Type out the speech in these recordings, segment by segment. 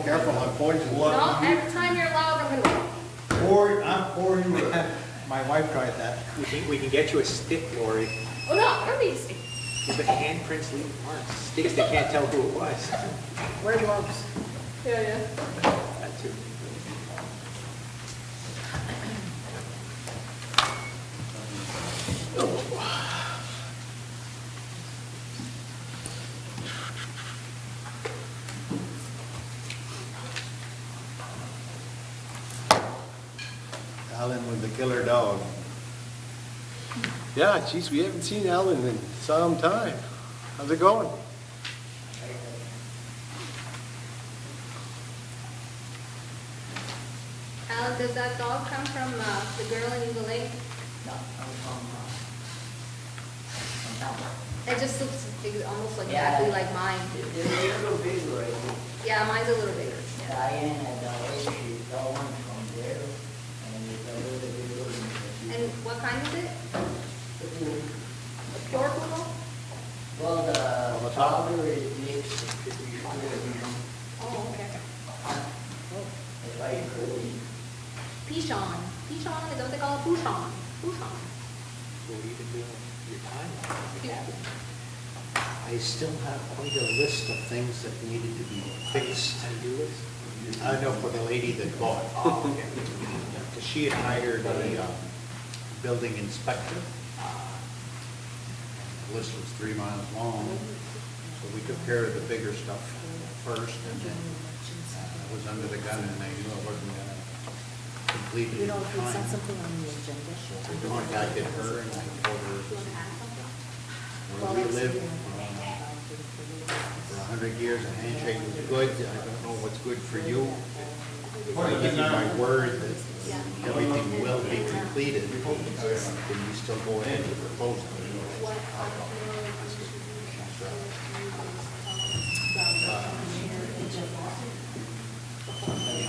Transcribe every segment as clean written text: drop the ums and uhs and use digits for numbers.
Careful, I'm poisoned. No, every time you're loud, I'm gonna go. I'm pouring you. My wife tried that. We can get you a stick, Lori. Oh no, I don't need to stick. The handprints leave marks. Sticks, they can't tell who it was. Wear gloves. Yeah. That too. Alan was the killer dog. Yeah, geez, we haven't seen Alan in some time. How's it going? Al, does that dog come from the girl in the lake? No, I'm from town. It just looks almost like Yeah. exactly like mine. They're a little bigger, right? Yeah, mine's a little bigger. Yeah. Diane and she's the one from there, and it's a little bit bigger. And what kind is it? A pure poodle? Well, the powder is mixed. Oh, okay. It's like curly. Pichon. Pichon, is that what they call it? Pouchon. Pouchon. What have you been doing with your time at the cabin? I still have quite a list of things that needed to be fixed. To-do list? I know for the lady that bought. Oh, okay. Because she had hired a building inspector. The list was 3 miles long, so we took care of the bigger stuff first, and then I was under the gun, and I knew I wasn't gonna complete it You in know, if it's not time. something on the agenda. So I contacted her, and I told her where we live. For 100 years, a handshake was good. I don't know what's good for you. If I give you my word that everything will be completed, then you still go ahead and propose it.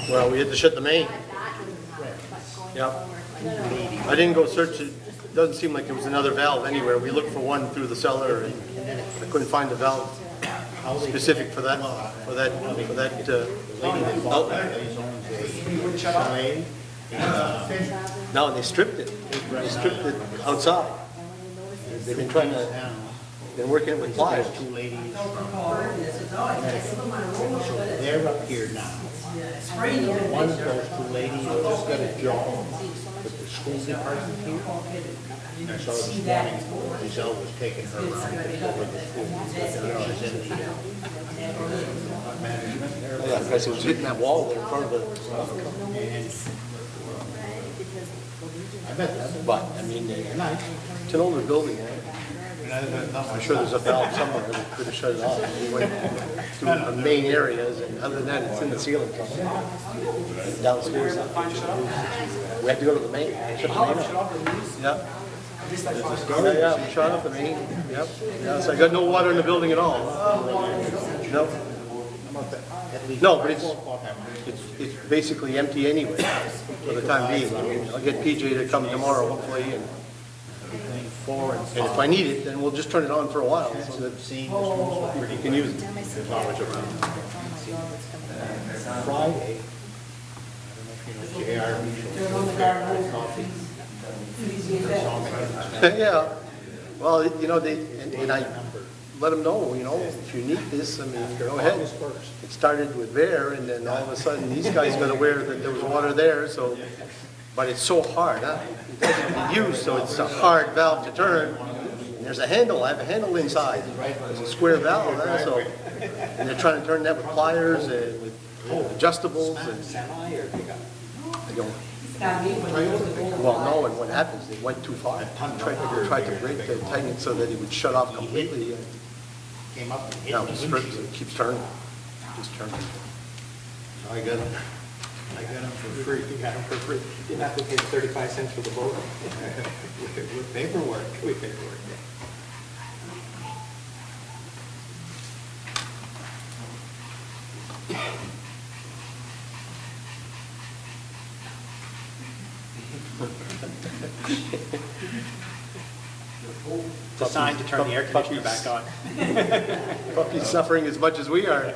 Well, we had to shut the main. Yeah. I didn't go search it. Doesn't seem like there was another valve anywhere. We looked for one through the cellar and I couldn't find a valve specific for that outlet. No, they stripped it. They stripped it outside. They've been working it with pliers. There's 2 ladies. They're up here now. One of those 2 ladies just got a job with the school department here. And I saw this morning, Giselle was taking her around to over the school. She's in the management area. Yeah, because it was hitting that wall there in front of the, And I bet that's but, I mean, it's an older building. I'm sure there's a valve somewhere that could have shut it off. We went through the main areas, and other than that, it's in the ceiling somewhere. Downstairs. We had to go to the main, shut the main off. Yeah. Yeah, we shut off the main, yep. Yeah, so I got no water in the building at all. No. No, but it's basically empty anyway, for the time being. I'll get PJ to come tomorrow, hopefully, and if I need it, then we'll just turn it on for a while, so that you can use it. There's always around. Friday, I don't know if you know JR, coffee. Yeah, well, you know, and I let them know, you know, if you need this, I mean, go ahead. It started with there, and then all of a sudden, these guys got aware that there was water there, so, but it's so hard, huh? It doesn't be used, so it's a hard valve to turn. And there's a handle, I have a handle inside, it's a square valve, huh? So, and they're trying to turn that with pliers and with adjustables, and Semi or pickup? they don't. Well, no, and what happens, they went too far. Tried to break the tighten it so that it would shut off completely. And Came up and hit now me. it strips, it keeps turning, just turning. So I got them for free. You got them for free. You didn't have to pay 35 cents for the boat. With paperwork. With paperwork, yeah. It's a sign to turn the air conditioner back on. Puppy's suffering as much as we are.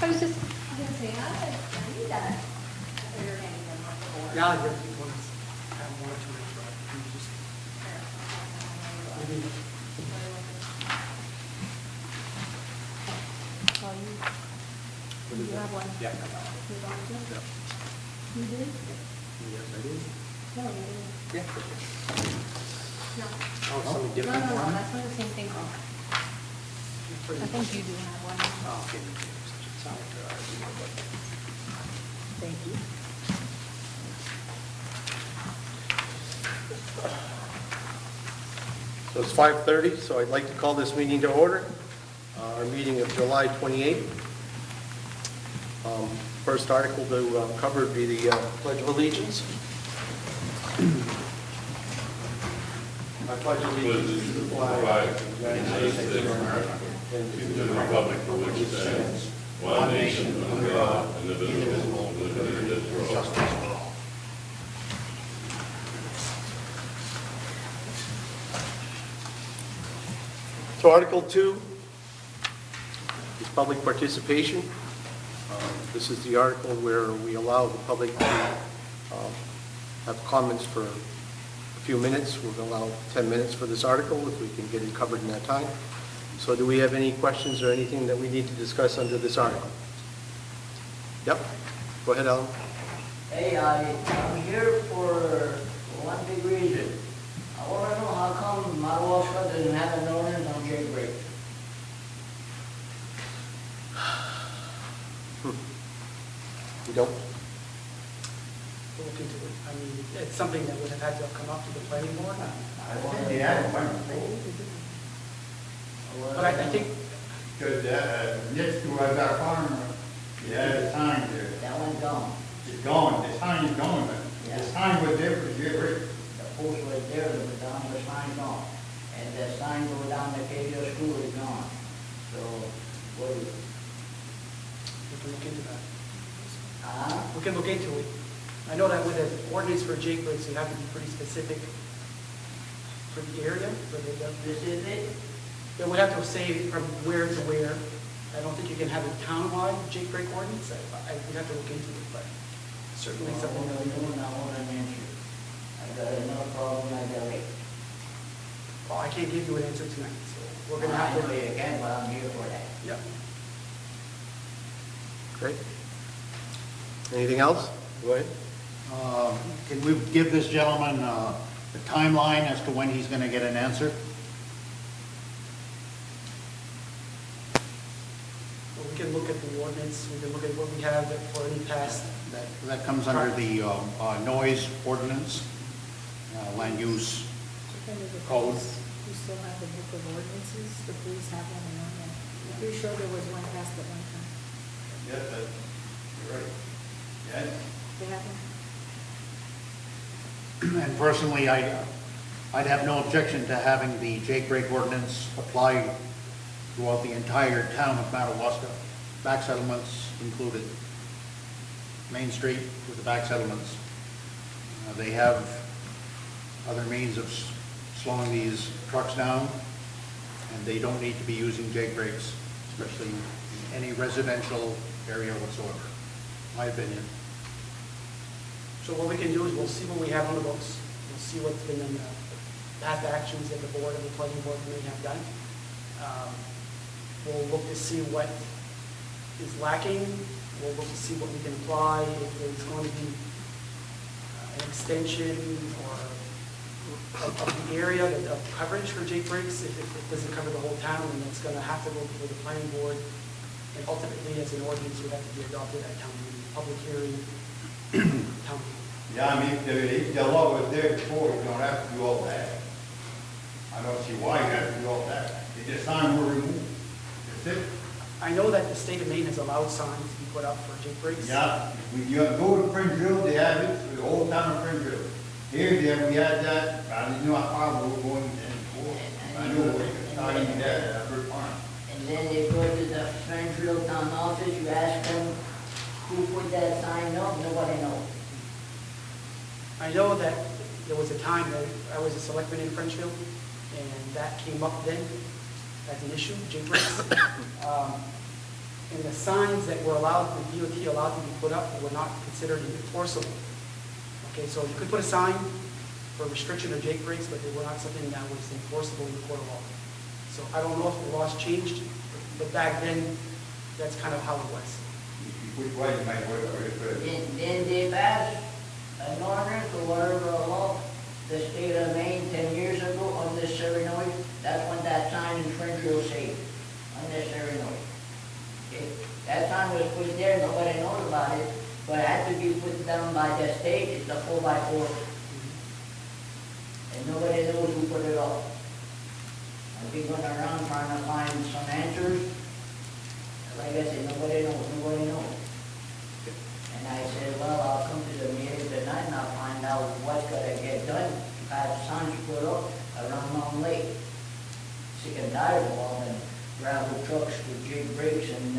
I was just gonna say, I need that. Now you're going to have one or two extra. You just maybe You have one. Yeah. You want to? Yep. You did? Yes, I did. No, you didn't. Yeah. No. Oh, something No, different? no, no, that's not the same thing. I think you do have one. Oh, okay. Sorry. Thank you. So it's 5:30, so I'd like to call this meeting to order. Our meeting of July 28th. First article to cover would be the Pledge of Allegiance. I pledge allegiance to the flag of the United States of America and to the republic for which it stands, one nation under God, indivisible, with liberty and justice for all. So Article 2 is public participation. This is the article where we allow the public to have comments for a few minutes. We'll allow 10 minutes for this article if we can get it covered in that time. So do we have any questions or anything that we need to discuss under this article? Yep. Go ahead, Alan. Hey, I'm here for one big reason. I want to know how come Madawaska doesn't have an ordinance on jailbreak? You don't? we'll look into it. I mean, it's something that would have had to have come up to the planning board. I want to have one. But I think, Because next to our farm, you had a sign there. That one's gone. It's gone, the sign is gone, but the sign was there for years. The post was there, but down the sign's gone. And the sign go down the KDO school is gone. So, what is it? we can look into that. Uh-huh. We can look into it. I know that with an ordinance for Jake breaks, you have to be pretty specific for the area, for the, This is it? then we have to say from where to where. I don't think you can have a townwide Jake break ordinance. I would have to look into it, but certainly something that we can. I want an answer. I got another problem, I got it. Well, I can't give you an answer tonight, so we're gonna I have know to. you can, but I'm here for that. Yeah. Great. Anything else? Go ahead. Can we give this gentleman the timeline as to when he's going to get an answer? Well, we can look at the ordinance, we can look at what we have for any past. That comes under the noise ordinance, land use code. You still have the book of ordinances, the police have one on there. I'm pretty sure there was one passed at one time. Yes, you're right. Yes. They have one? And personally, I'd have no objection to having the Jake ordinance apply throughout the entire town of Madawaska, back settlements included. Main Street with the back settlements. They have other means of slowing these trucks down, and they don't need to be using Jake brakes, especially in any residential area whatsoever, my opinion. So what we can do is we'll see what we have on the books, we'll see what's been in the past actions that the board and the planning board may have done. We'll look to see what is lacking, we'll look to see what we can apply, if there's going to be an extension or of the area, of coverage for Jake breaks, if it doesn't cover the whole town, and it's going to have to go before the planning board, and ultimately as an ordinance would have to be adopted at town meeting, public hearing, town meeting. Yeah, I mean, if the law was there before, you don't have to do all that. I don't see why you have to do all that. If the sign were removed, that's it. I know that the state of Maine has allowed signs to be put up for Jake breaks. Yeah, when you go to Prince-Ville, they have it for the whole town of Prince-Ville. Here, there, we had that, I didn't know how far we were going and forth. I knew we were starting that at Upper Farm. And then you go to the Frenchville town office, you ask them who put that sign up, nobody knows. I know that there was a time that I was a selectman in Frenchville, and that came up then as an issue, Jake breaks. And the signs that were allowed, the DOT allowed to be put up were not considered enforceable. Okay, so you could put a sign for restriction of Jake breaks, but they were not something that was enforceable in the court of law. So I don't know if the laws changed, but back then, that's kind of how it was. Which way you might work, Then they passed an ordinance or whatever law, the state of Maine 10 years ago, unnecessary noise. That's when that sign in Springfield said, unnecessary noise. Okay? That sign was put there, nobody knows about it, but it had to be put down by the state, it's a 4x4. And nobody knows who put it up. I've been going around trying to find some answers. Like I said, nobody knows. And I said, well, I'll come to the meeting tonight and I'll find out what's gonna get done. To have signs put up around Mountain Lake. Sick and tired of all the gravel trucks with jig brakes and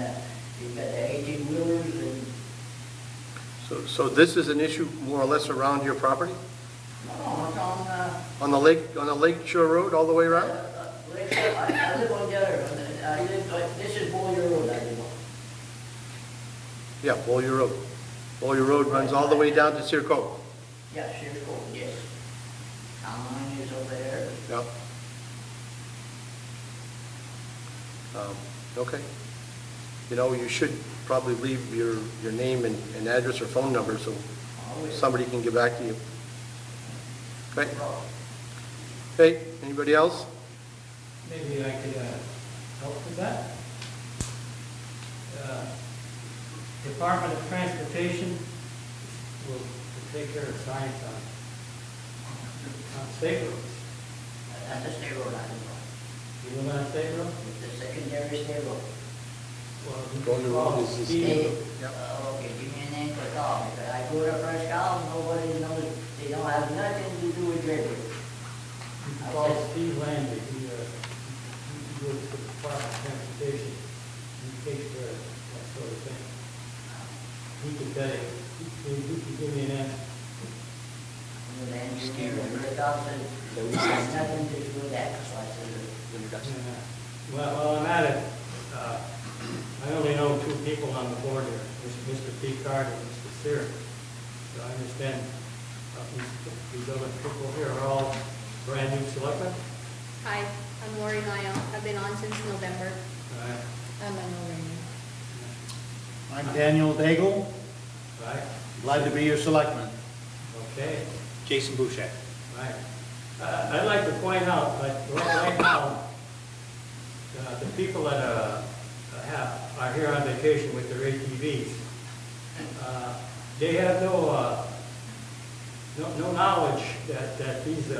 you've got the 18-wheelers and... So this is an issue more or less around your property? No, it's on, On the Lake Shore Road all the way around? I live on the other, this is Boyer Road I live on. Yeah, Beaulieu Road. Beaulieu Road runs all the way down to Sear Cove. Yeah, Sheriff's Cove, yes. Town line is over there. Yep. Okay. You know, you should probably leave your name and address or phone number so somebody can get back to you. Okay? Okay, anybody else? Maybe I could help with that. Department of Transportation will take care of signs on state roads. That's a state road I live on. You live on a state road? It's a secondary state road. Well, you Beaulieu can Road call is- Steve. Yep. Okay, give me a name for call, because I go to Fresh Cow, nobody knows, they don't have nothing to do with Red River. You can call Steve Landry. He works for the Department of Transportation. He takes care of that sort of thing. He can tell you. He can give me an answer. The engineer, the doctor, has nothing to do with that, so I said, Yeah. Well, I'm at it. I only know two people on the board here, Mr. P. Carter and Mr. Sear. So I understand these other people here are all brand new selectmen. Hi, I'm Lori Lyle. I've been on since November. I'm an Lorraine. I'm Daniel Daigle, Right? glad to be your selectman. Okay. Jason Boucher. Right. I'd like to point out that right now, the people that are here on vacation with their ATVs, they have no knowledge that these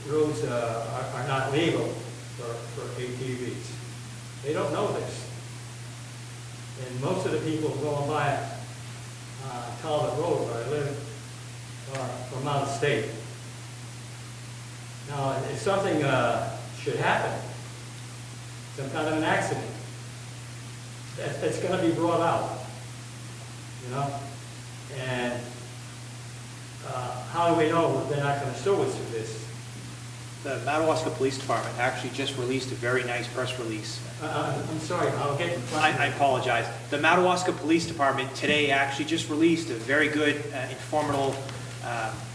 roads are not legal for ATVs. They don't know this. And most of the people going by Talbot Road where I live are from out of state. Now, if something should happen, some kind of an accident, that's going to be brought out, you know? And how do we know they're not going to sue us for this? The Madawaska Police Department actually just released a very nice press release. I'm sorry, I'll get in front of I apologize. The Madawaska Police Department today actually just released a very good, informative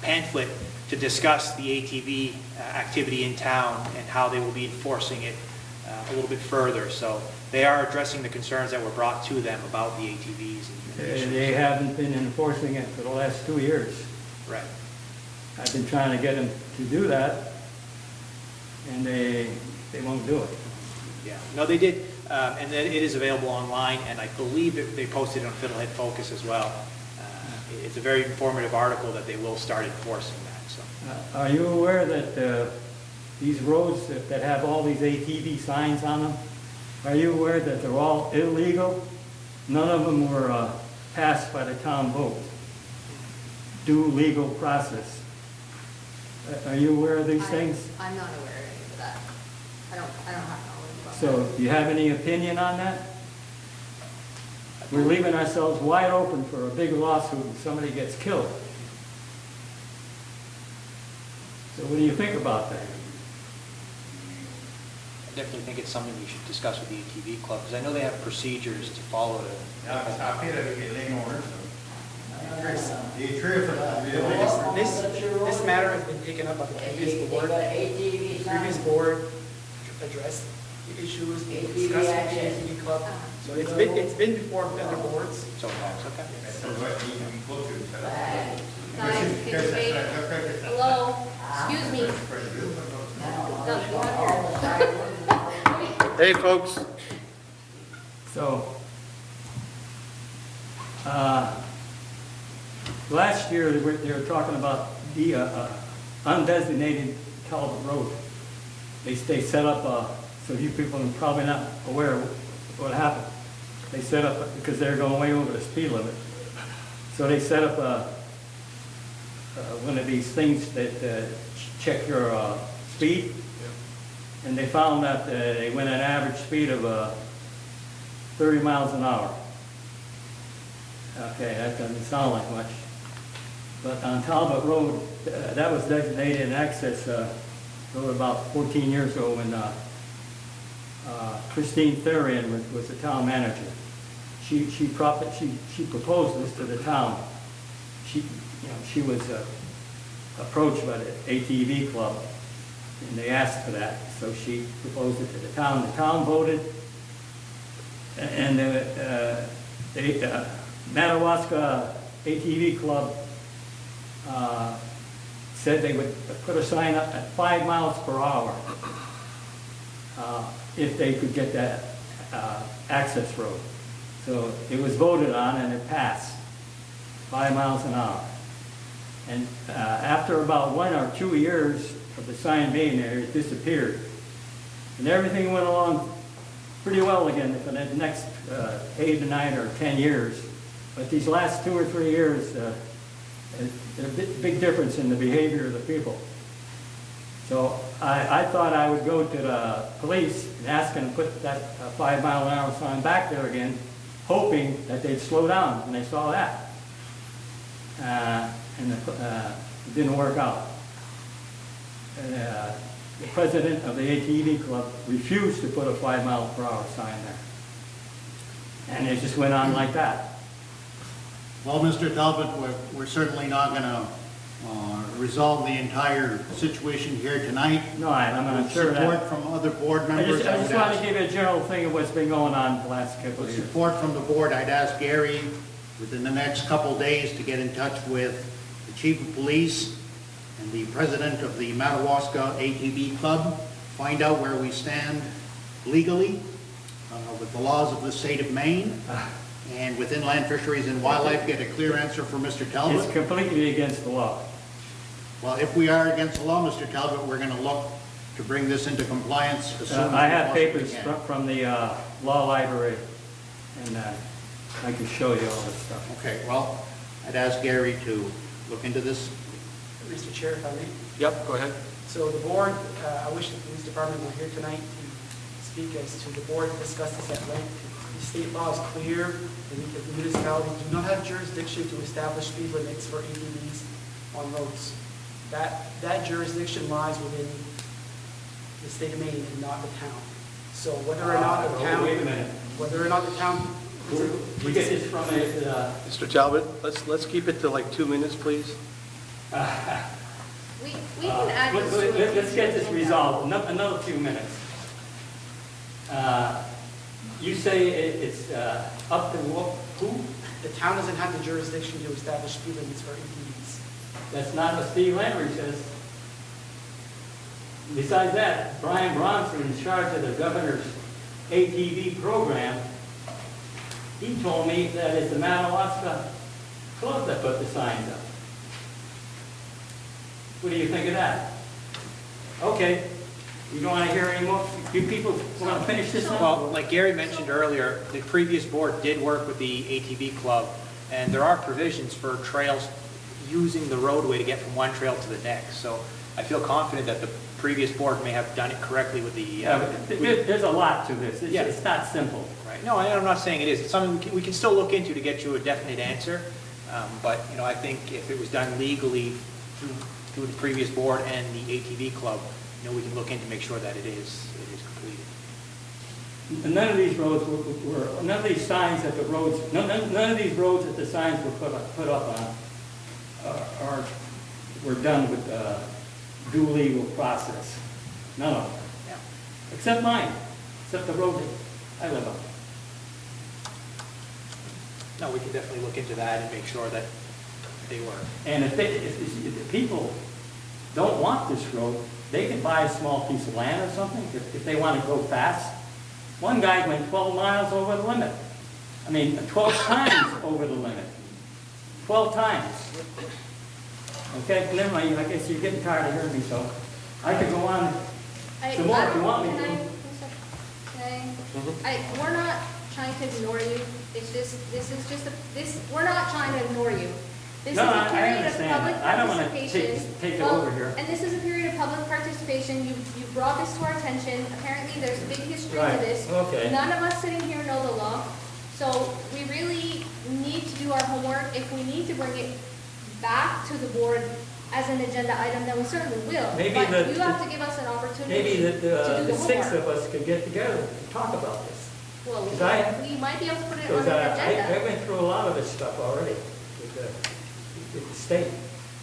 pamphlet to discuss the ATV activity in town and how they will be enforcing it a little bit further. So they are addressing the concerns that were brought to them about the ATVs. And issues. They haven't been enforcing it for the last 2 years. Right. I've been trying to get them to do that, and they won't do it. Yeah. No, they did, and then it is available online, and I believe that they posted it on Fiddlehead Focus as well. It's a very informative article that they will start enforcing that. So. Are you aware that these roads that have all these ATV signs on them, are you aware that they're all illegal? None of them were passed by the town vote. Due legal process. Are you aware of these things? I'm not aware of any of that. I don't have knowledge about that. So, do you have any opinion on that? We're leaving ourselves wide open for a big lawsuit and somebody gets killed. So what do you think about that? definitely think it's something we should discuss with the ATV club, because I know they have procedures to follow to. I feel like we get lane orders, Chris, the tree for that. this matter has been taken up by the previous board. The previous board addressed the issues, we discussed it with the ATV club. So it's been before other boards. So, okay. So what need to be close to each other. Guys, can you wait? Hello, excuse me. Doug, you have your- Hey, folks. So, last year, they were talking about the undesignated Talbot Road. They set up, so you people are probably not aware of what happened. They set up, because they're going way over the speed limit. So they set up one of these things that check your speed. And they found that they went at an average speed of 30 miles an hour. Okay, that doesn't sound like much. But on Talbot Road, that was designated an access road about 14 years ago when Christine Therian was the town manager. She proposed this to the town. She was approached by the ATV club, and they asked for that. So she proposed it to the town. The town voted, and the Madawaska ATV club said they would put a sign up at 5 miles per hour if they could get that access road. So it was voted on and it passed, 5 miles an hour. And after about 1 or 2 years of the sign being there, it disappeared. And everything went along pretty well again for the next 8 or 9 or 10 years. But these last 2 or 3 years, there's a big difference in the behavior of the people. So I thought I would go to the police and ask them to put that 5 mile an hour sign back there again, hoping that they'd slow down when they saw that. And it didn't work out. The president of the ATV club refused to put a 5 mile per hour sign there. And it just went on like that. Well, Mr. Talbot, we're certainly not going to resolve the entire situation here tonight. No, I'm not sure that. Support from other board I members. just want to give you a general thing of what's been going on the last couple of years. Support from the board, I'd ask Gary within the next couple days to get in touch with the chief of police and the president of the Madawaska ATV Club, find out where we stand legally with the laws of the state of Maine, and with Inland Fisheries and Wildlife, get a clear answer from Mr. Talbot. It's completely against the law. Well, if we are against the law, Mr. Talbot, we're going to look to bring this into compliance as soon as we I have possibly papers can. from the law library, and I can show you all this stuff. Okay, well, I'd ask Gary to look into this. Mr. Chair, if I may. Yep, go ahead. So the board, I wish the police department were here tonight to speak as to the board discuss this at length. The state law is clear, the municipalities do not have jurisdiction to establish speed limits for ATVs on roads. That jurisdiction lies within the state of Maine and not the town. So whether or not the town, Wait a minute. whether or not the town, You get this from a, Mr. Talbot, let's keep it to like 2 minutes, please. We can add this to a let's get this resolved, another few minutes. You say it's up to who? the town doesn't have the jurisdiction to establish speed limits for ATVs. That's not what Steve Landry says. Besides that, Brian Bronson, in charge of the governor's ATV program, he told me that it's the Madawaska club that put the signs up. What do you think of that? Okay, you don't want to hear any more? You people want to finish this up? Well, like Gary mentioned earlier, the previous board did work with the ATV club, and there are provisions for trails using the roadway to get from one trail to the next. So I feel confident that the previous board may have done it correctly with the... Yeah, but there's a lot to this. Yeah. It's not simple. Right. No, I'm not saying it is. It's something we can still look into to get you a definite answer. But, I think if it was done legally through the previous board and the ATV club, we can look in to make sure that it is completed. None of these roads none of these signs that the roads, none of these roads that the signs were put up on were done with due legal process. None of them. Yeah. Except mine, except the road that I live on. No, we can definitely look into that and make sure that they were. And if the people don't want this road, they can buy a small piece of land or something if they want to go fast. One guy went 12 miles over the limit. I mean, 12 times over the limit. 12 times. Okay, never mind, I guess you're getting tired of hearing me, so I could go on some more if you want me to. We're not trying to ignore you, it's just, we're not trying to ignore you. This is No, a I period of understand public that. I don't want to participation. take it Well, over here. And this is a period of public participation, you brought this to our attention, apparently there's a big history to Right, this. okay. None of us sitting here know the law, so we really need to do our homework. If we need to bring it back to the board as an agenda item, then we certainly will. Maybe But the- you have to give us an opportunity Maybe to do the the six homework. of us could get together and talk about this. Well, Because I- we might be able to put it on Because the I agenda. went through a lot of this stuff already with the state.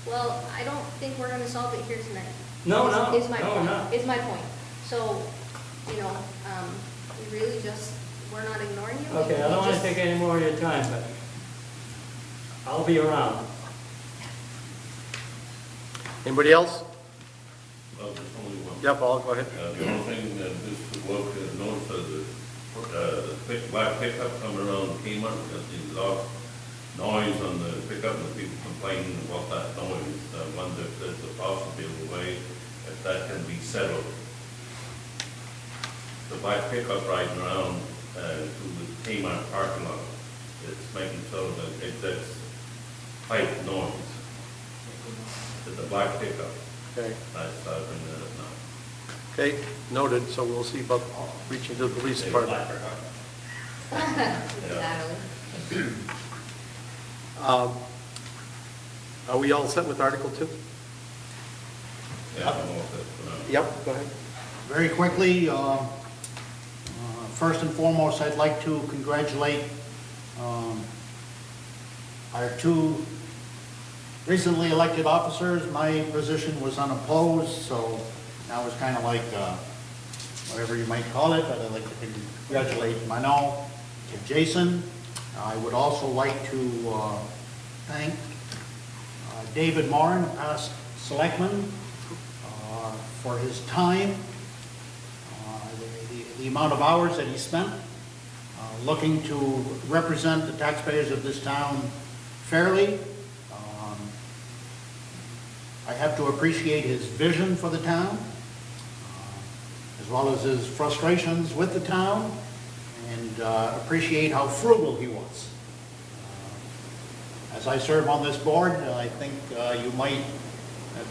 Well, I don't think we're gonna solve it here tonight. No, Is my no, point. no. Is my point. So, we really just, we're not ignoring you. Okay, I don't want to take any more of your time, but I'll be around. Anybody else? Well, there's only one. Yep, Paul, go ahead. The only thing that this work has noticed is the black pickup coming around Kmart, because there's a lot of noise on the pickup, and the people complaining about that noise. I wonder if there's a possible way if that can be settled. The black pickup riding around through the Kmart parking lot, it's making so that it's pipe noise. It's a black pickup. Okay. That's bring that up now. Okay, noted, so we'll see about reaching to the police department. Exactly. Are we all set with Article 2? Yeah, I'm all set for now. Yep, go ahead. Very quickly, first and foremost, I'd like to congratulate our two recently elected officers. My position was unopposed, so that was kind of like whatever you might call it, but I'd like to congratulate Mano and Jason. I would also like to thank David Moran, a past selectman, for his time, the amount of hours that he spent looking to represent the taxpayers of this town fairly. I have to appreciate his vision for the town, as well as his frustrations with the town, and appreciate how frugal he was. As I serve on this board, I think you might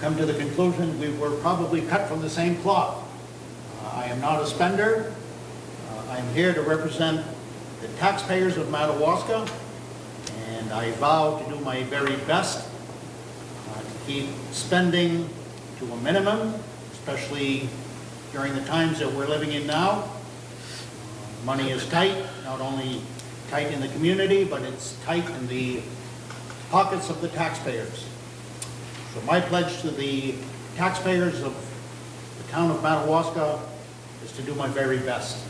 come to the conclusion we were probably cut from the same cloth. I am not a spender. I'm here to represent the taxpayers of Madawaska, and I vow to do my very best to keep spending to a minimum, especially during the times that we're living in now. Money is tight, not only tight in the community, but it's tight in the pockets of the taxpayers. So my pledge to the taxpayers of the town of Madawaska is to do my very best.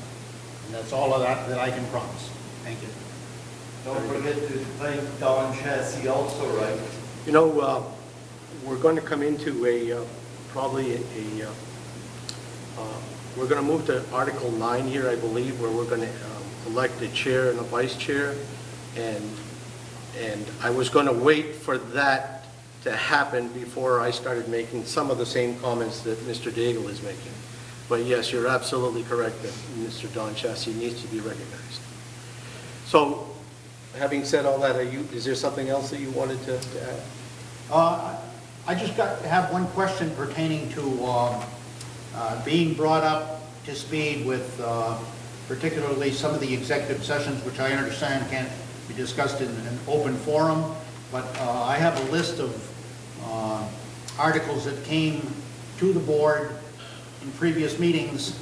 And that's all of that I can promise. Thank you. Don't forget to thank Don Chassis also, right? You know, we're going to come into we're going to move to Article 9 here, I believe, where we're going to elect a chair and a vice chair. And I was going to wait for that to happen before I started making some of the same comments that Mr. Daigle is making. But yes, you're absolutely correct that Mr. Don Chassis needs to be recognized. So, having said all that, is there something else that you wanted to add? I just have one question pertaining to being brought up to speed with particularly some of the executive sessions, which I understand can't be discussed in an open forum, but I have a list of articles that came to the board in previous meetings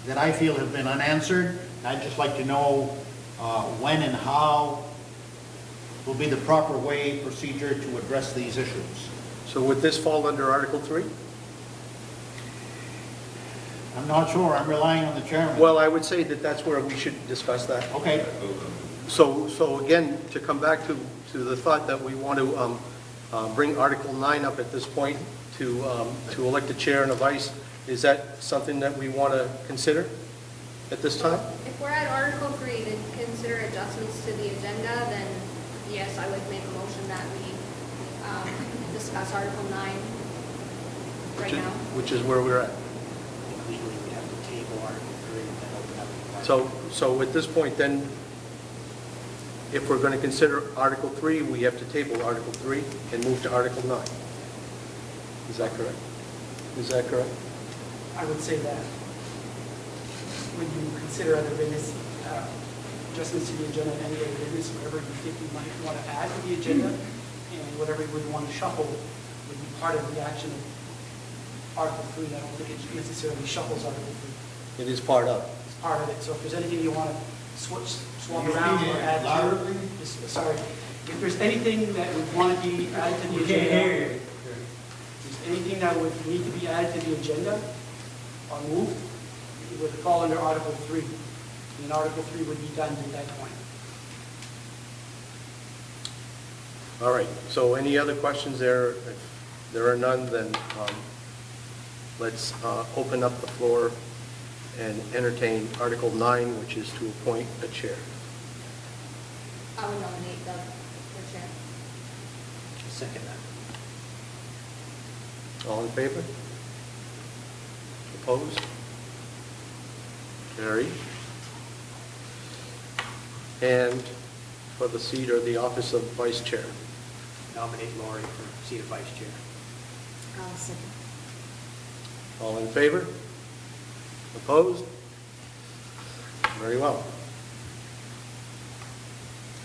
that I feel have been unanswered. I'd just like to know when and how will be the proper way, procedure to address these issues. So would this fall under Article 3? I'm not sure, I'm relying on the chairman. Well, I would say that that's where we should discuss that. Okay, So again, to come back to the thought that we want to bring Article 9 up at this point to elect a chair and a vice, is that something that we want to consider at this time? If we're at Article 3 to consider adjustments to the agenda, then yes, I would make a motion that we discuss Article 9 right now. Which is where we're at. Legally, we'd have to table Article 3 and then open up. So at this point then, if we're going to consider Article 3, we have to table Article 3 and move to Article 9. Is that correct? Is that correct? I would say that when you consider other business, adjustments to the agenda, any other business, whatever you think you might want to add to the agenda, and whatever you would want to shuffle would be part of the action of Article 3. I don't think it necessarily shuffles Article 3. It is part of. It's part of it. So if there's anything you want to swap around or add to, sorry, if there's anything that would want to be added to the agenda, if there's anything that would need to be added to the agenda or moved, it would fall under Article 3. And Article 3 would be done at that point. All right, so any other questions there? If there are none, then let's open up the floor and entertain Article 9, which is to appoint a chair. I would nominate Doug for chair. Second that. All in favor? Opposed? Carried. And for the seat or the office of vice chair. Nominate Lori for seat of vice chair. I'll second. All in favor? Opposed? Very well.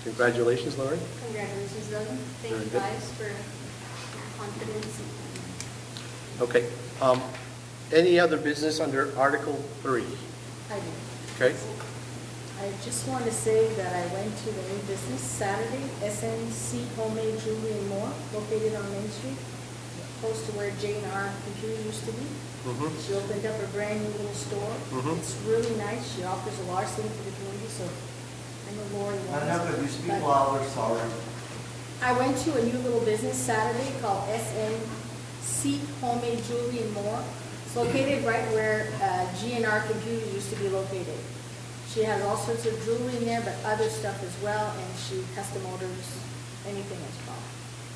Congratulations, Lori. Congratulations, Doug. Thank Very you good. guys for your confidence. Okay. Any other business under Article 3? I do. Okay. I just want to say that I went to the new business Saturday, SNC Homemade Jewelry and More, located on Main Street, close to where J&R Computer used to be. Mm-hmm. She opened up a brand new little store. Mhm. It's really nice. She offers a lot of things for the community, so I know Lori wants. Not enough of you speak but louder, sorry. I went to a new little business Saturday called SNC Homemade Jewelry and More. It's located right where G&R Computer used to be located. She has all sorts of jewelry in there, but other stuff as well, and she custom orders anything as well.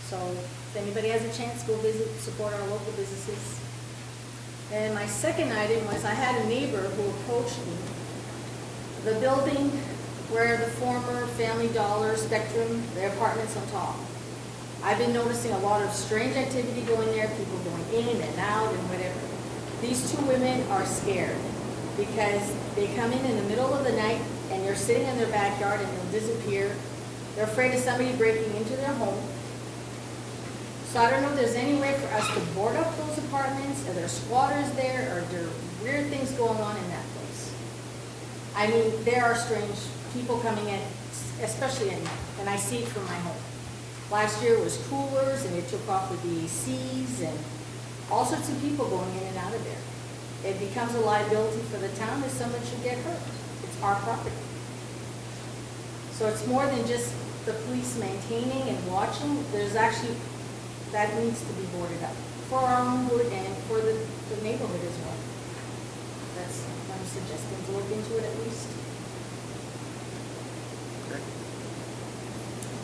So if anybody has a chance, go visit, support our local businesses. And my second item was I had a neighbor who approached me. The building where the former Family Dollar, Spectrum, their apartments on top. I've been noticing a lot of strange activity going there, people going in and out and whatever. These two women are scared because they come in the middle of the night and you're sitting in their backyard and they'll disappear. They're afraid of somebody breaking into their home. So I don't know if there's any way for us to board up those apartments. Are there squatters there? Or are there weird things going on in that place? I mean, there are strange people coming in, especially at night, and I see it from my home. Last year was coolers, and they took off with the ACs, and all sorts of people going in and out of there. It becomes a liability for the town if someone should get hurt. It's our property. So it's more than just the police maintaining and watching. There's actually, that needs to be boarded up for our own good and for the neighborhood as well. That's what I'm suggesting, to look into it at least. Okay.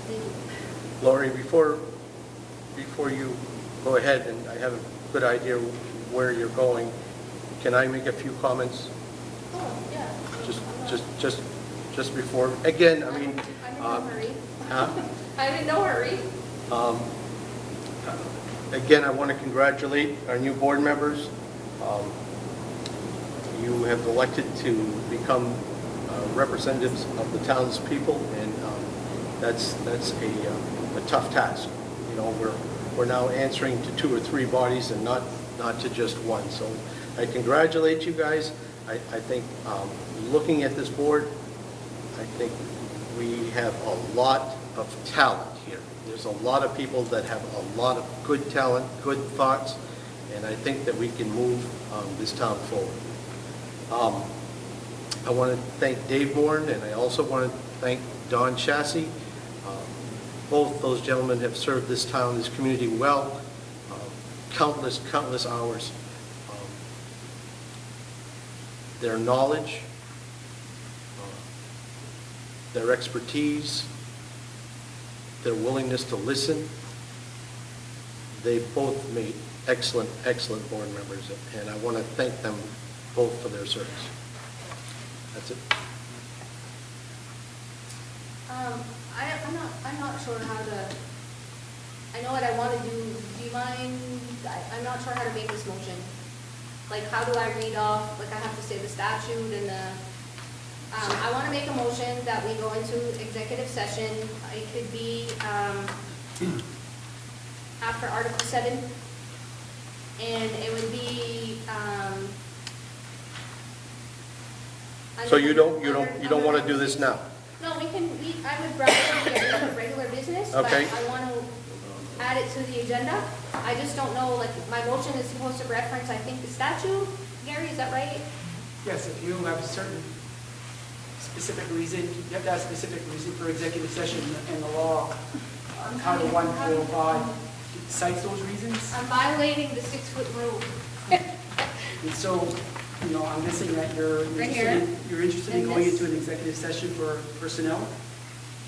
Thank you. Lori, before you go ahead, and I have a good idea where you're going, can I make a few comments? Oh, yeah. Just before, again, I mean. I'm in no hurry. Huh? I'm in no hurry. Again, I want to congratulate our new board members. You have elected to become representatives of the townspeople, and that's a tough task. You know, we're now answering to 2 or 3 bodies and not to just one. So I congratulate you guys. I think, looking at this board, I think we have a lot of talent here. There's a lot of people that have a lot of good talent, good thoughts, and I think that we can move this town forward. I want to thank Dave Bourne, and I also want to thank Don Chassis. Both those gentlemen have served this town, this community well, countless hours. Their knowledge, their expertise, their willingness to listen, they both made excellent board members, and I want to thank them both for their service. That's it. I'm not sure how to, I know what I want to do. Do you mind, I'm not sure how to make this motion. Like, how do I read off, like, I have to say the statute and the, I want to make a motion that we go into executive session. It could be, after Article 7, and it would be, So you don't want to do this now? No, I would rather get rid of regular business, but Okay. I want to add it to the agenda. I just don't know, like, my motion is supposed to reference, I think, the statute. Gary, is that right? Yes, if you have a certain specific reason, you have to have a specific reason for executive session, and the law, Title 145, cites those reasons. I'm violating the 6-foot rule. And so, I'm guessing that you're Right here. interested in And going this. into an executive session for personnel.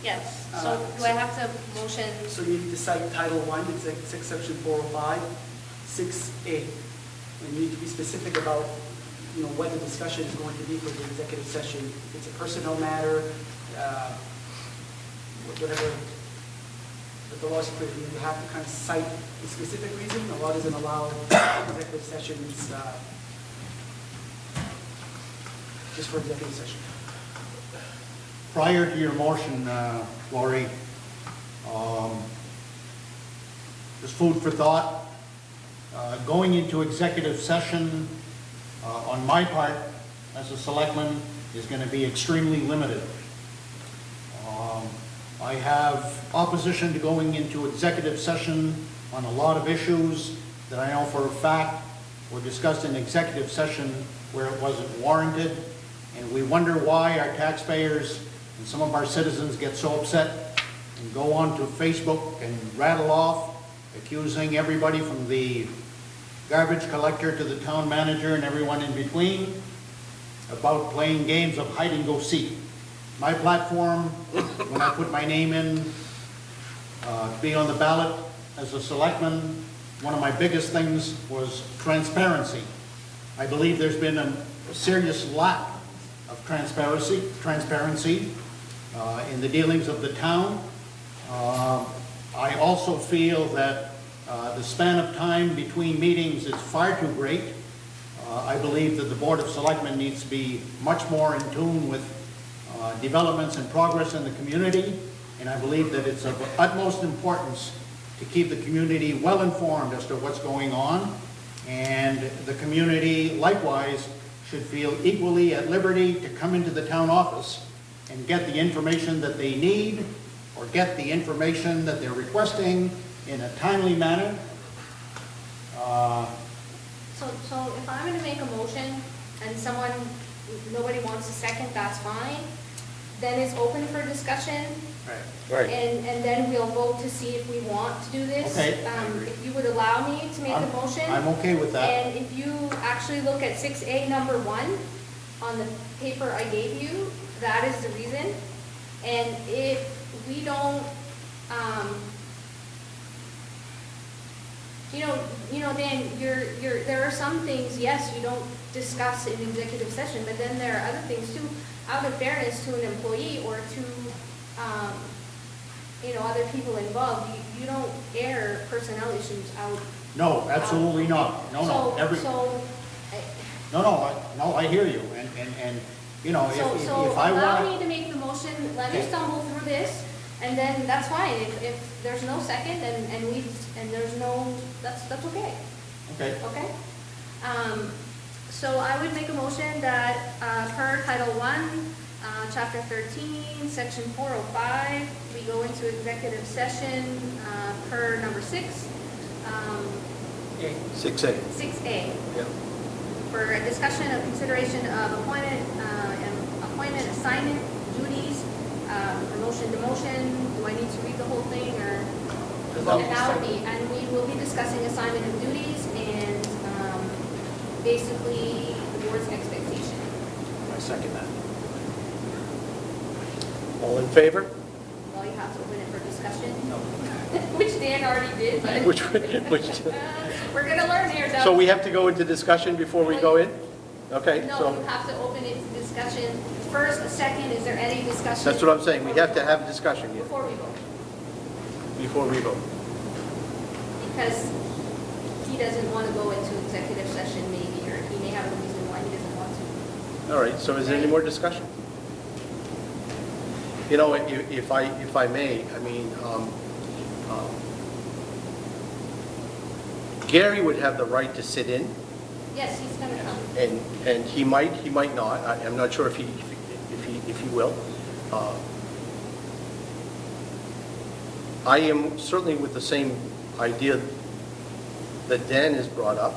Yes, so do I have to motion? So you need to cite Title 1, Section 405, 6A. And you need to be specific about, what the discussion is going to be for the executive session. If it's a personnel matter, whatever, but the law is clear, you have to kind of cite a specific reason. The law doesn't allow executive sessions just for executive session. Prior to your motion, Lori, just food for thought. Going into executive session on my part as a selectman is going to be extremely limited. I have opposition to going into executive session on a lot of issues that I know for a fact were discussed in executive session where it wasn't warranted, and we wonder why our taxpayers and some of our citizens get so upset and go on to Facebook and rattle off, accusing everybody from the garbage collector to the town manager and everyone in between about playing games of hide and go seek. My platform, when I put my name in to be on the ballot as a selectman, one of my biggest things was transparency. I believe there's been a serious lack of transparency in the dealings of the town. I also feel that the span of time between meetings is far too great. I believe that the Board of Selectmen needs to be much more in tune with developments and progress in the community, and I believe that it's of utmost importance to keep the community well informed as to what's going on, and the community likewise should feel equally at liberty to come into the town office and get the information that they need or get the information that they're requesting in a timely manner. So if I'm gonna make a motion and nobody wants a second, that's fine. Then it's open for discussion. Right. And then we'll vote to see if we want to do this. Okay. If you would allow me to make the motion. I'm okay with that. And if you actually look at 6A number 1 on the paper I gave you, that is the reason. And if we don't, Dan, there are some things, yes, you don't discuss in executive session, but then there are other things too, out of fairness to an employee or to, other people involved, you don't air personnel issues out. No, absolutely not. No. No, I hear you, and if I allow want me to make the motion, let me stumble through this, and then that's fine. If there's no second and there's no, that's okay. Okay. Okay? So I would make a motion that per Title I, Chapter 13, Section 405, we go into executive session per number 6, 6A. 6A, Yeah. for a discussion of consideration of appointment, assignment, duties, promotion, demotion. Do I need to read the whole thing, or? And that would be, and we will be discussing assignment of duties and basically the board's expectation. I second that. All in favor? Well, you have to open it for discussion, which Dan already did, but Which, we're gonna learn here, Doug. so we have to go into discussion before we go in? Okay, No, so you have to open it to discussion. First, a second, is there any discussion? that's what I'm saying. We have to have discussion here Before we vote. before we vote. Because he doesn't want to go into executive session maybe, or he may have a reason why he doesn't want to. All right, so is there any more discussion? You know, if I may, I mean, Gary would have the right to sit in, Yes, he's gonna come. and he might not. I'm not sure if he will. I am certainly with the same idea that Dan has brought up.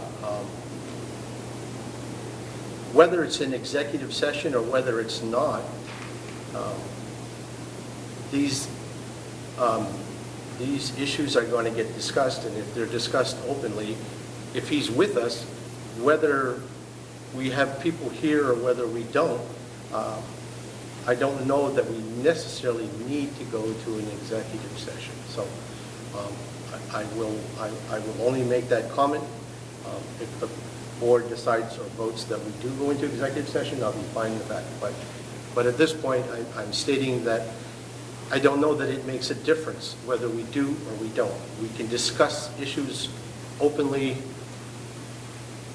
Whether it's an executive session or whether it's not, these issues are going to get discussed, and if they're discussed openly, if he's with us, whether we have people here or whether we don't, I don't know that we necessarily need to go to an executive session. So I will only make that comment. If the board decides or votes that we do go into executive session, I'll be fine with that. But at this point, I'm stating that I don't know that it makes a difference whether we do or we don't. We can discuss issues openly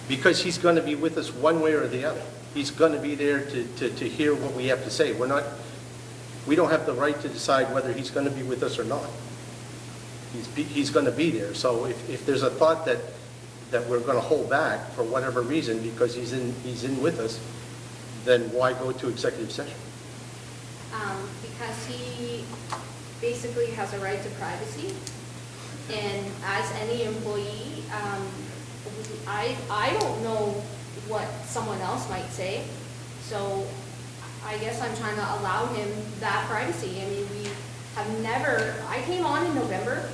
because he's going to be with us one way or the other. He's going to be there to hear what we have to say. We don't have the right to decide whether he's going to be with us or not. He's going to be there. So if there's a thought that we're going to hold back for whatever reason because he's in with us, then why go to executive session? Because he basically has a right to privacy, and as any employee, I don't know what someone else might say, so I guess I'm trying to allow him that privacy. I mean, we have never, I came on in November,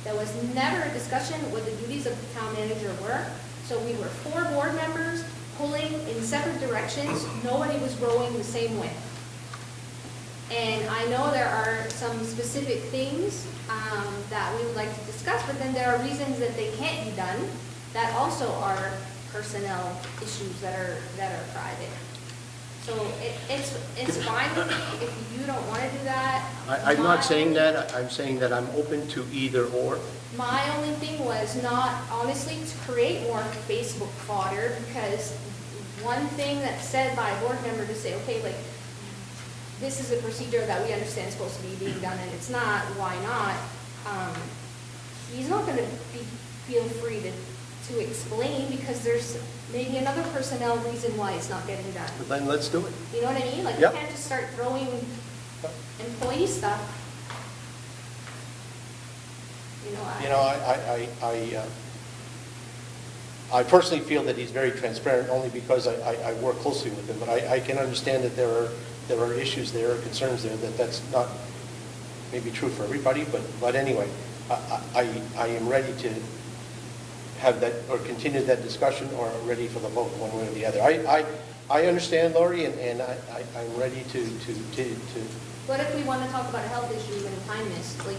there was never a discussion what the duties of the town manager were, so we were 4 board members pulling in separate directions, nobody was rowing the same way. And I know there are some specific things that we would like to discuss, but then there are reasons that they can't be done that also are personnel issues that are private. So it's fine with me if you don't want to do that. I'm not saying that. I'm saying that I'm open to either or. My only thing was not, honestly, to create more Facebook fodder, because one thing that's said by a board member to say, okay, like, this is a procedure that we understand is supposed to be being done and it's not, why not? He's not going to feel free to explain because there's maybe another personnel reason why it's not getting done. But then let's do it. You know what I mean? Like, Yep. you can't just start throwing employee stuff. I personally feel that he's very transparent only because I work closely with him, but I can understand that there are issues there, concerns there, that's not maybe true for everybody, but anyway, I am ready to have that, or continue that discussion, or ready for the vote, one way or the other. I understand, Lori, and I'm ready to. What if we want to talk about a health issue and a time miss? Like,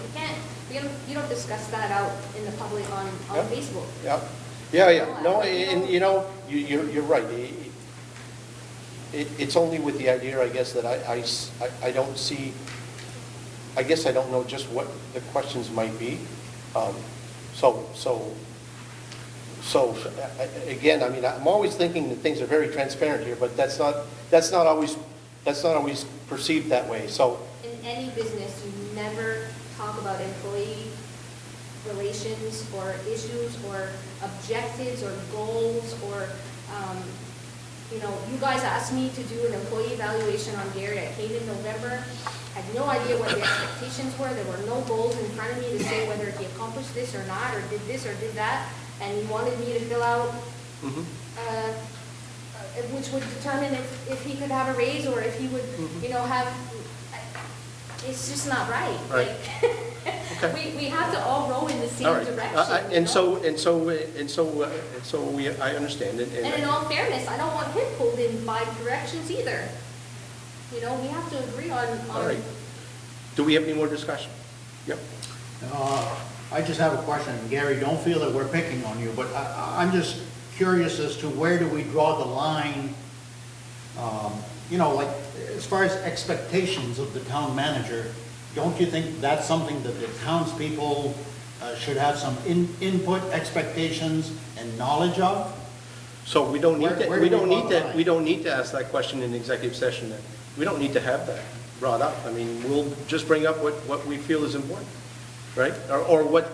you don't discuss that out in the public on Yep. Facebook. Yeah. No, and you're right. It's only with the idea, I guess, that I don't see, I guess I don't know just what the questions might be. So again, I mean, I'm always thinking that things are very transparent here, but that's not always perceived that way. So In any business, you never talk about employee relations or issues or objectives or goals or you know, you guys asked me to do an employee evaluation on Gary. I came in November, had no idea what the expectations were. There were no goals in front of me to say whether he accomplished this or not, or did this or did that. And he wanted me to fill out, which would determine if he could have a raise or if he would, you know, have, it's just not right. Right. Like, Okay. we have to all row in the same All right. direction. And so I understand it. And in all fairness, I don't want him pulled in 5 directions either. You know, we have to agree on. All right. Do we have any more discussion? Yep. I just have a question. Gary, don't feel that we're picking on you, but I'm just curious as to where do we draw the line, you know, like, as far as expectations of the town manager, don't you think that's something that the townspeople should have some input, expectations, and knowledge of? So we don't need Where do we draw the line? we don't need to ask that question in executive session then. We don't need to have that brought up. I mean, we'll just bring up what we feel is important, right? Or what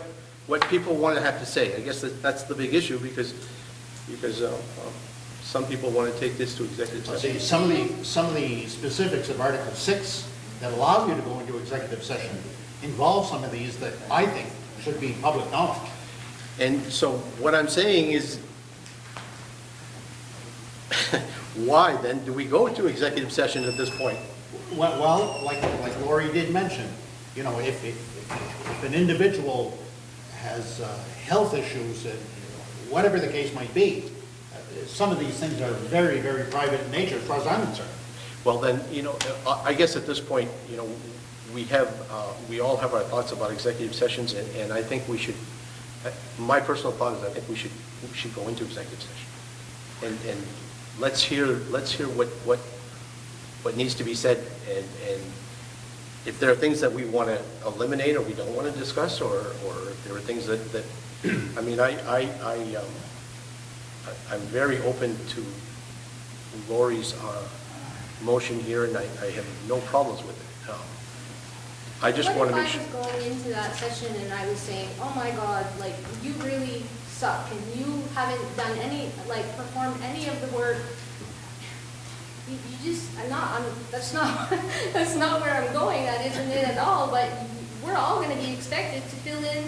people want to have to say. I guess that's the big issue because some people want to take this to executive session. See, some of the specifics of Article 6 that allow you to go into executive session involve some of these that I think should be public knowledge. And so what I'm saying is, why then do we go into executive session at this point? Well, like Lori did mention, you know, if an individual has health issues, whatever the case might be, some of these things are very, very private in nature as far as I'm concerned. Well, then, you know, I guess at this point, you know, we all have our thoughts about executive sessions, and I think we should, my personal thought is I think we should go into executive session. And let's hear what needs to be said, and if there are things that we want to eliminate or we don't want to discuss, or if there are things that I mean, I'm very open to Lori's motion here, and I have no problems with it. I just want to make sure. What if I was going into that session and I was saying, oh my God, like, you really suck, and you haven't done any, like, performed any of the work. You just, that's not where I'm going, that isn't it at all, but we're all gonna be expected to fill in,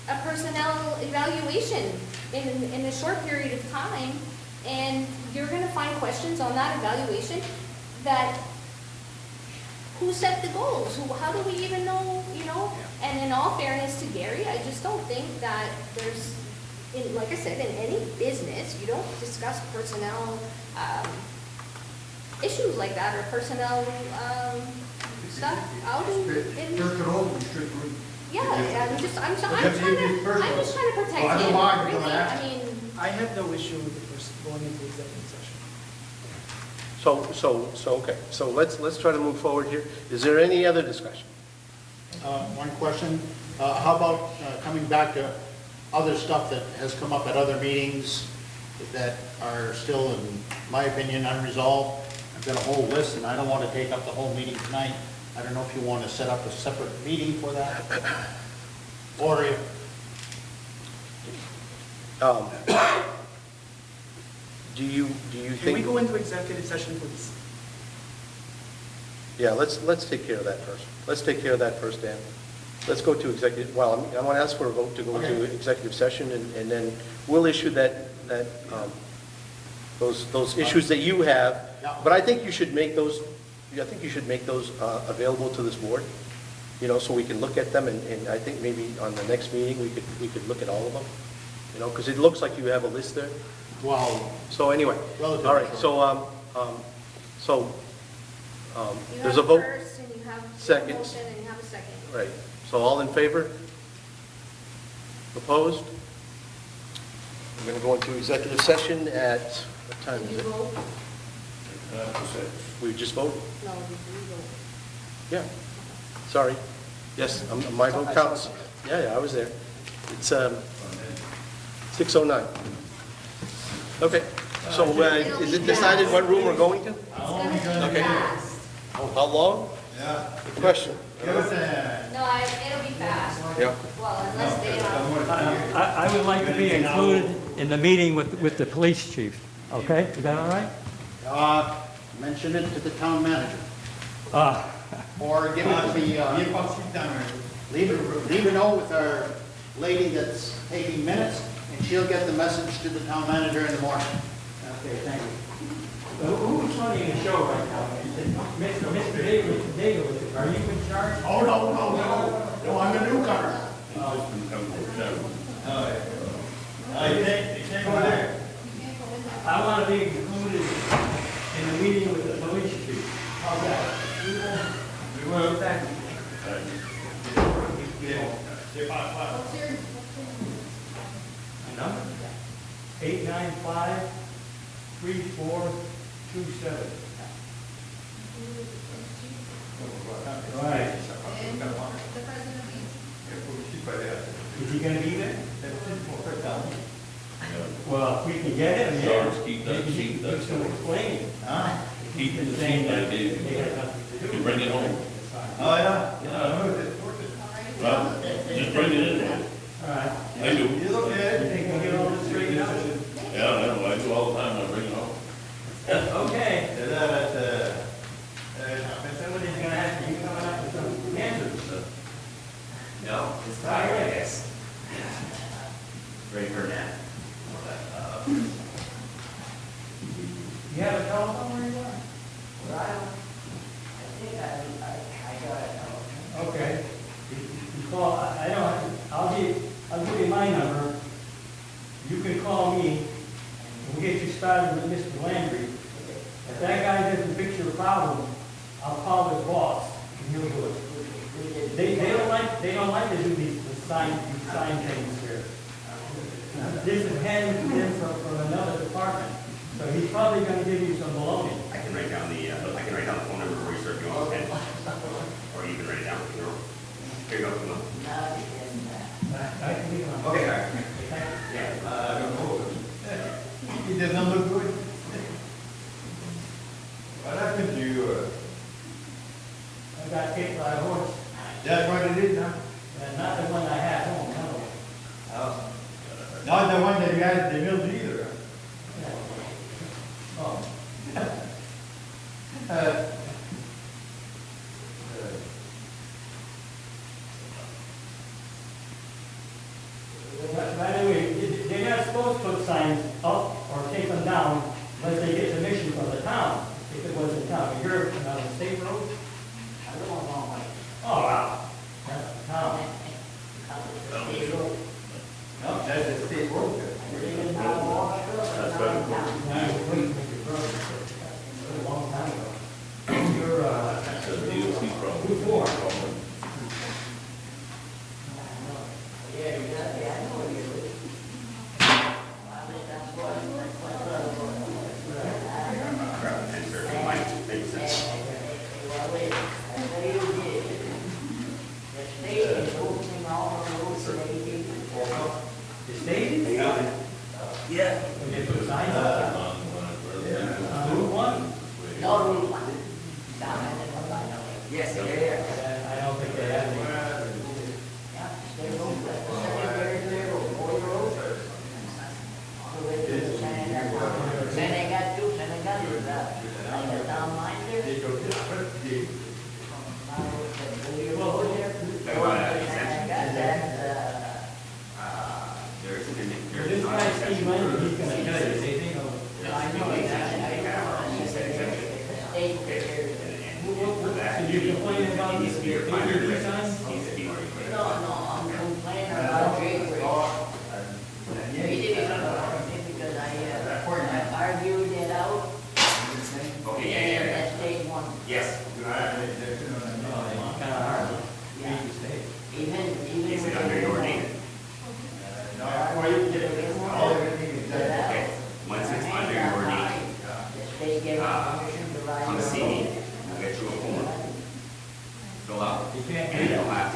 a personnel evaluation in a short period of time, and you're gonna find questions on that evaluation that, who set the goals? How do we even know, you know? And in all fairness to Gary, I just don't think that there's, like I said, in any business, you don't discuss personnel issues like that, or personnel stuff out in. Yeah, I'm just trying to protect Well, I don't him, mind really. doing that. I mean, I have no issue with the person going into executive session. Okay, so let's try to move forward here. Is there any other discussion? One question, how about coming back to other stuff that has come up at other meetings that are still, in my opinion, unresolved? I've got a whole list, and I don't want to take up the whole meeting tonight. I don't know if you want to set up a separate meeting for that, or if... Do you think... Can we go into executive session, please? Yeah, let's take care of that first. Let's take care of that first, Dan. Let's go to executive, well, I want to ask for a vote to go into executive session, and then we'll issue those issues that you have. But I think you should make those, available to this board, you know, so we can look at them, and I think maybe on the next meeting, we could look at all of them, you know, because it looks like you have a list there. Well... So anyway, all right, so, you there's have a vote. first, and you have a Second. motion, and you have a second. Right, so all in favor? Opposed? We're going to go into executive session at, what time Did is you it? vote? We just voted? No, did you vote? Yeah, sorry. Yes, my vote counts. Yeah, I was there. It's 6:09. Okay, so is it decided what room we're going to? It's gonna be Okay. fast. How long? Yeah. Good question. No, it'll be fast. Yeah. Well, unless they are. I would like to be included in the meeting with the police chief, okay? Is that all right? Mention it to the town manager, Uh, or give it to the, leave a note with our lady that's taking minutes, and she'll get the message to the town manager in the morning. Okay, thank you. Who's running the show right now? Mr. Davis, are you in charge? Oh, no, I'm the newcomer. Just been coming from town. I want to be included in the meeting with the police chief. How's that? We will, thank you. My number? 895-3427. Right. Is he gonna be there? Well, if we can get him, yeah. Sarge, keep that sheet, that's He's gonna explain it. Keep He's the saying sheet that I gave they you. got nothing to do. You bring it home. Oh, yeah? Well, just bring it in. All right. I do. You look You at it. think we'll get all this straightened out? Yeah, I know, I do all the time, I bring it home. Okay. Somebody's Somebody's gonna have to, you coming up with some answers. No, it's tired, I guess. Ready for a nap. You have a telephone where you are? Well, I think I got it. Okay. You call, I don't, I'll give you my number. You can call me, and we'll get you started with Mr. Landry. If that guy doesn't fix your problem, I'll call his boss, and he'll do it. They don't like to do these sign things here. This is handed to them from another department, so he's probably gonna give you some baloney. I can write down the phone number before you start doing it. Or you can write it down, you know. Here you go, come on. I can give him. Okay, all right. Yeah. I don't know. It doesn't look good. What happened to you? I got hit by a horse, That's what it is, huh? and not the one I had home, no. Oh. Not the one that you had at the mills either, Oh, huh? by the way, they're not supposed to put signs up or take them down unless they get permission from the town, if it was in town. You're on a state road? I don't know, like, Oh, wow. That's the town. No, that's the state road. even Madawaska, That's but better. not down. I was waiting for your brother. A long time ago. You're, That's a DOT problem. who for? Yeah, yeah, I know where you live. I think that's what Grab a pen, sir. Mike, thanks, sir. well, wait, I tell you, the state is opening all the roads to the The state? Yeah. When they put signs up. Route 1? No, Route 1. Down in the Madawaska. Yes, I don't think they have any. Yeah, state road, that's the secondary clear road, Boyd Road. All the way to the Senegal, like the town line there. This guy, Steve Leonard, he's gonna tell you, they think of. So you complaining about these ATV signs? No, I'm complaining about Jake Ray. He did it because I argued it out. Okay, And that state won. Yes. Kinda hard. Yeah. Make the state. Even. Is it under your name? Okay. Once it's under your name, The state gave us permission to ride. come see me. I'll get you a form. Fill out. You can't And do you that. don't have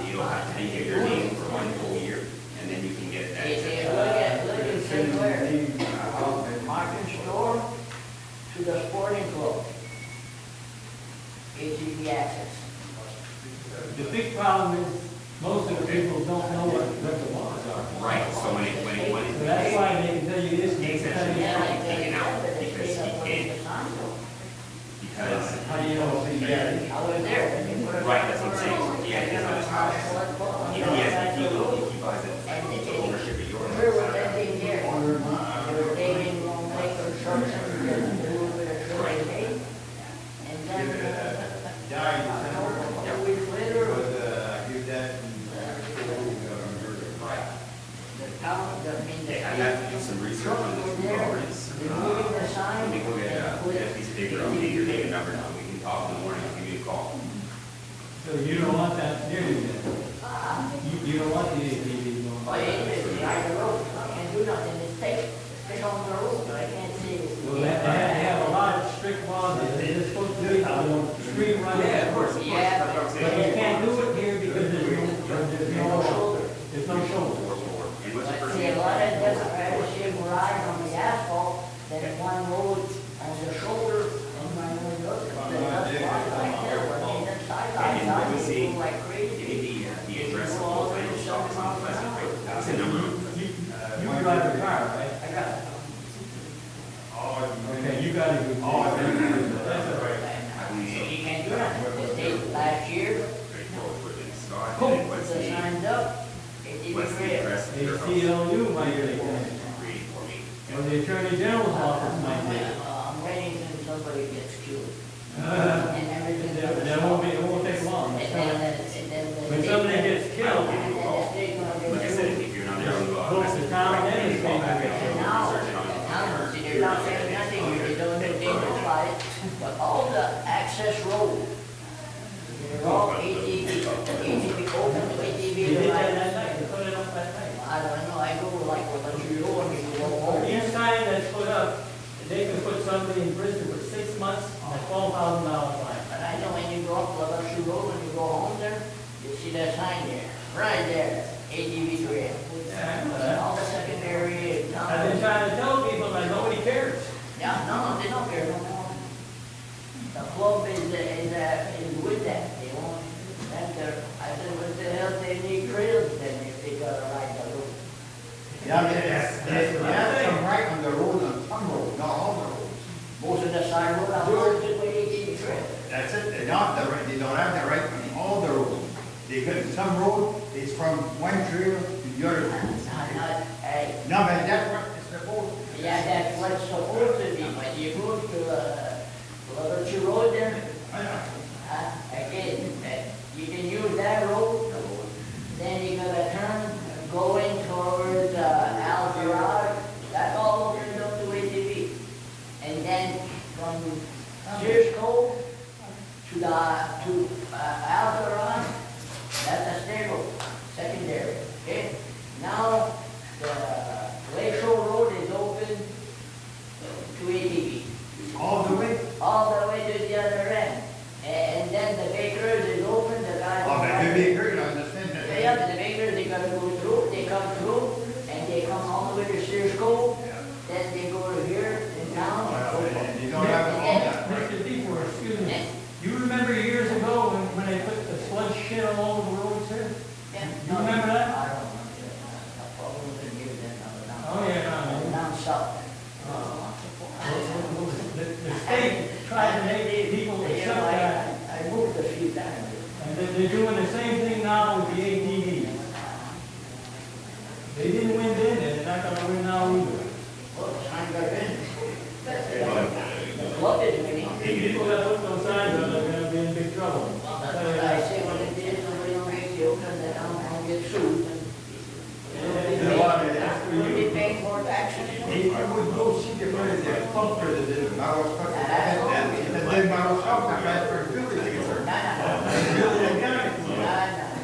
to give your name for 1 full year, and then you can get that. Look at Sinclair, from Martin Store to the sporting club. ATV access. The big problem is, most of the people don't know what the laws are. Right, so when So that's why they can tell you town, I mean, the. Yeah, I have to do some research on this properties. Removing the sign. Let me go get a piece of paper, I'll take your name and number down, we can talk in the morning, I'll give you a call. So you don't want that near you then? You don't want the ATV going? Oh, yeah, it's right the road, I can't do nothing, it's take on the road, but I can't see. Well, they have a lot of strict laws, that they're supposed to be, street running. Yeah, of course. Yeah, But you can't do it here because there's no shoulder. There's no shoulder. And what's the But first see, name? a lot of different, I see them ride on the asphalt, then one road on the shoulder, and one on the other. That's why like there, when they inside, And what was the, people like crazy. the address of the final shops on Pleasant Creek? That's the number. You drive a car, right? I got it. Okay, you got it. That's all right. You can't do nothing, they take last year, Scott, put and what's the the, signs up, it didn't what's the read. address of your house? ACLU might be, Read for me. or the Attorney General's office might be. I'm waiting until somebody gets killed. Uh, And everything. That won't be, it won't take long. And then the. When somebody gets killed, And then the state gonna get Like I said, killed. if you're not there on the law. Both the town and the state will get And killed. now, see, they're not saying nothing, they don't know, they notify it, but all the access road, they're all ATV, open to ATV. You did that right? that night, you put it up that night. I don't know, I go like, well, you go and you go home. Each sign that's put up, they can put somebody in prison for 6 months on a $12,000 fine. But I know when you go up Lavashu Road, when you go home there, you see that sign there, right there, ATV trail. Yeah, I know that. All the secondary, I've been trying to tell people that nobody cares. yeah, no, they don't care no more. The club is with that, they won't, I said, what the hell, they need trails then if they gotta ride the road. Yeah, they have some right on the road, on some roads, not all the roads. Most of the side road, I'm going to way ATV trail. That's it, they don't have the right, they don't have the right on all the roads. They got, some road is from one trail to the other trail. Hey, No, but that's what it's supposed to be. yeah, that's what it's supposed to be, when you go to, Lavashu Road there, again, you can use that road, then you gotta turn going towards Al Gerard, that's all open up to ATV. And then from Sears Cove to Al Gerard, that's a state road, secondary, okay? Now, the Lake Shore Road is open to ATV. All the way? All the way to the other end. And then the Bakers is open, the guy. Oh, but maybe agree, I understand that. Yeah, but the Bakers, they gotta go through, they come through, and they come all the way to Sears Cove, then they go to here in town. And you don't have all that, right? Mr. Defor, excuse me, you remember years ago when they put the sludge shit all over the roads here? You remember that? I don't remember that. I probably wasn't here then, I was down. Oh, yeah, I was no, down south. the state tried to make people accept that, I moved a few times. and they're doing the same thing now with the ATVs. They didn't win then, and they're not gonna win now either. Well, time got in. The club is winning. People that put those signs on, they're gonna be in big trouble. That's what I say when it is, somebody don't make you open, then I'm get sued. Nobody paying more taxes. If you would go see the place, the pumper that did Madawaska, that did Madawaska, that's for building. Building again.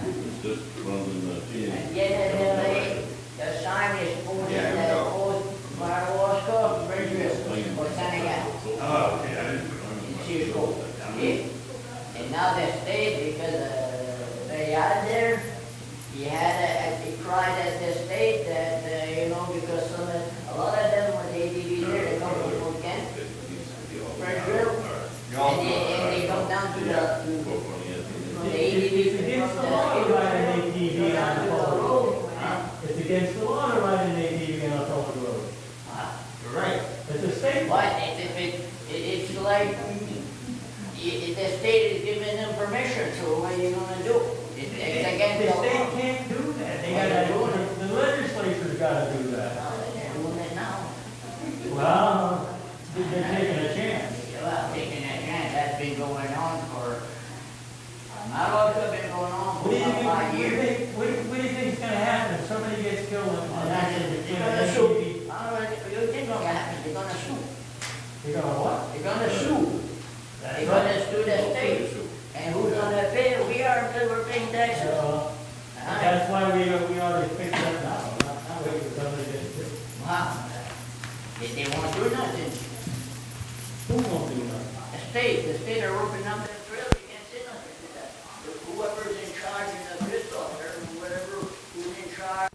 It's just running the chain. And yet, the sign is posted that goes Madawaska, Bridgeville, or Senegal, Oh, okay, I didn't. in Sears Cove. Okay? And now they stayed because they had there, he cried at the state that, because a lot of them, when they ATV there, they come from Kent, Bridgeville, and they come down to from the ATV. It's against the law to ride an ATV on the public road. It's against the law to ride an ATV on a public road. Right. It's a state law. But it's like, the state is giving them permission, so what are you gonna do? It's against The the law. state can't do that. They gotta, the legislature's gotta do that. No, they're doing it now. Well, they're taking a chance. Well, taking that chance, that's been going on for, Madawaska been going on What for do you about 5 years. think, what do you think's gonna happen if somebody gets killed Well, in that's They're gonna sue. I don't know, you think what's gonna happen, they're gonna sue. You know what? They're gonna sue. That's They're right. gonna sue the state. And who's gonna pay? We are, because we're paying taxes. That's why we already fixed that now, not wait for somebody to get it. Wow. They won't do nothing. Who won't do that? The state are opening up that trail, you can't say nothing to that. Whoever's in charge in the Bristol, or whatever, who's in charge.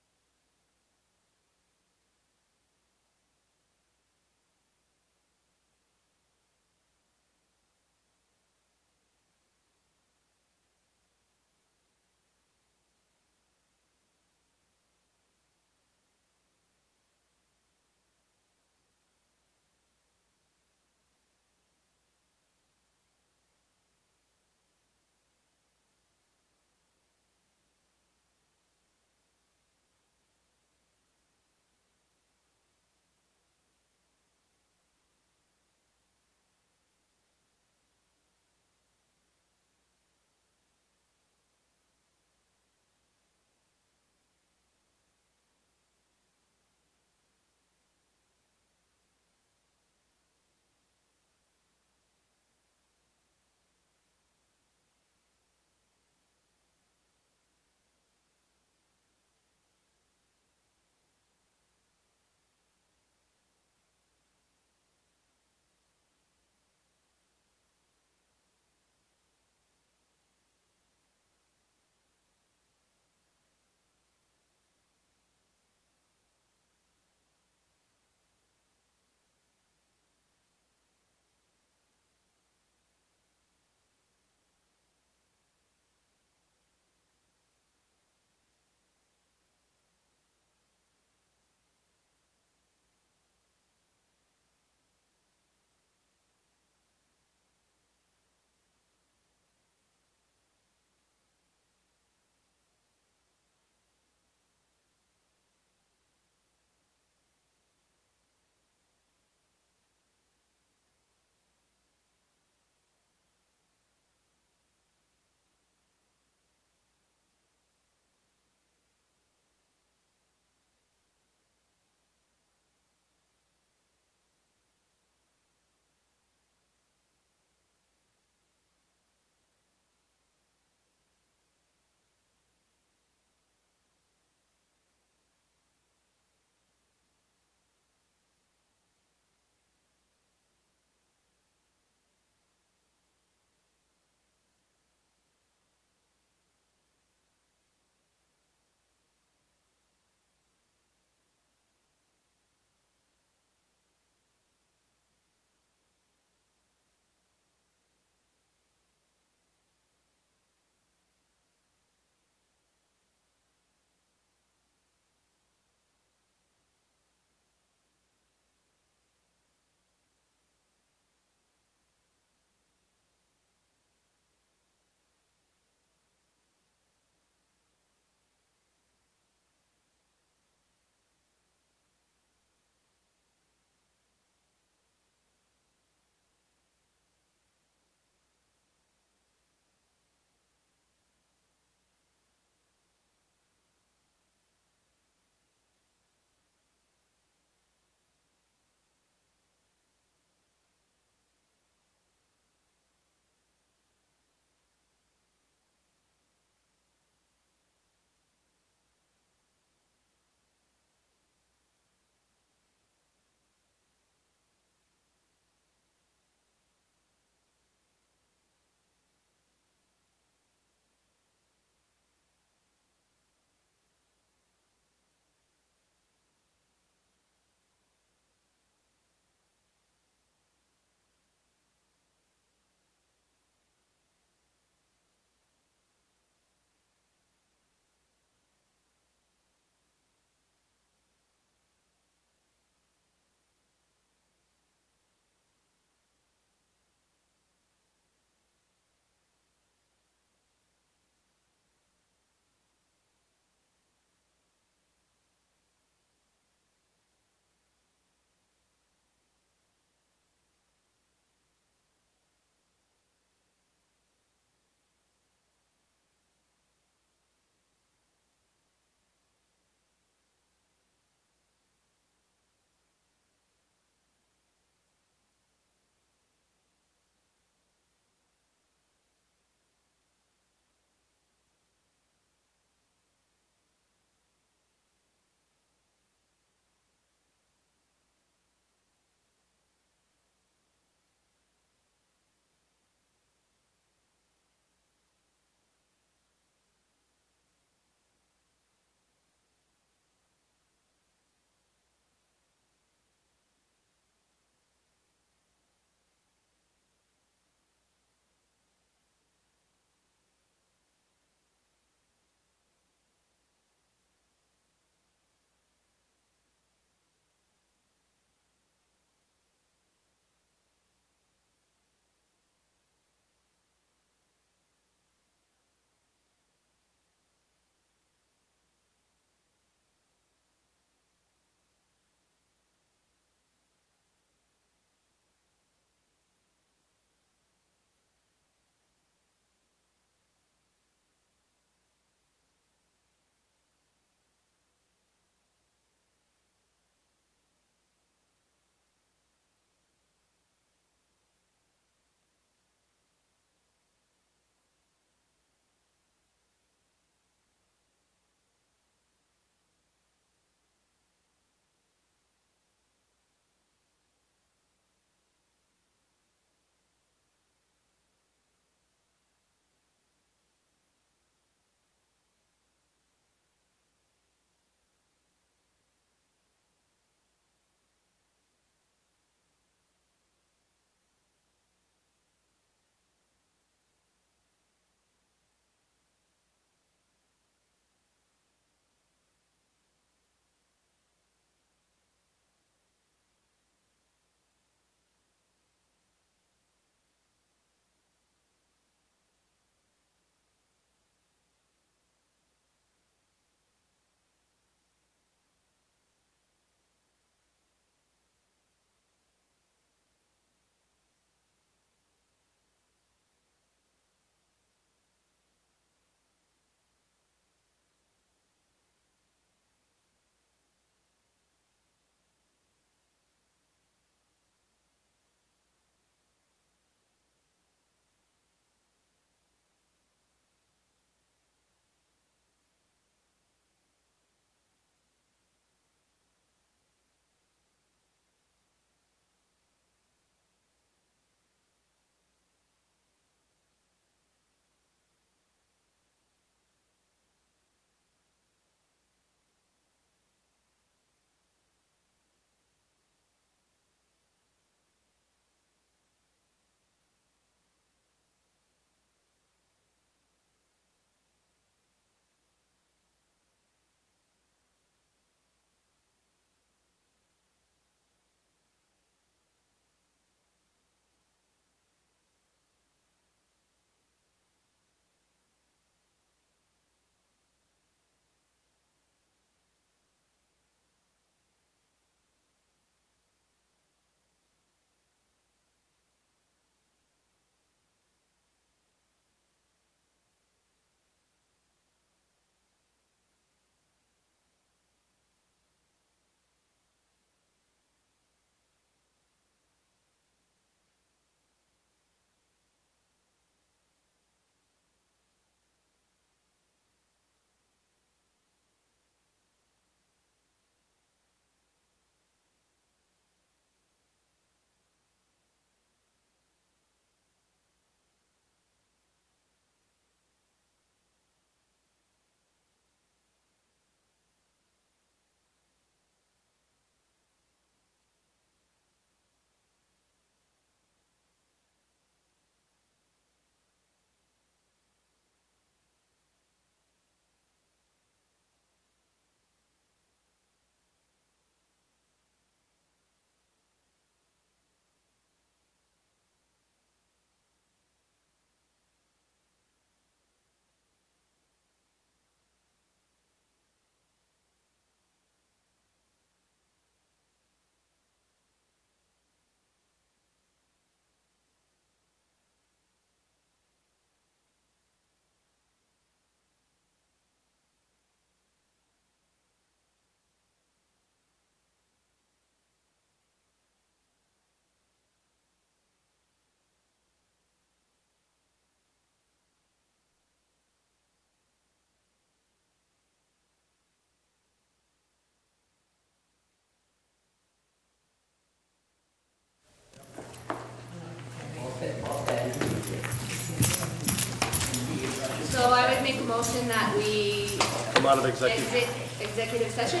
come out of executive, Executive session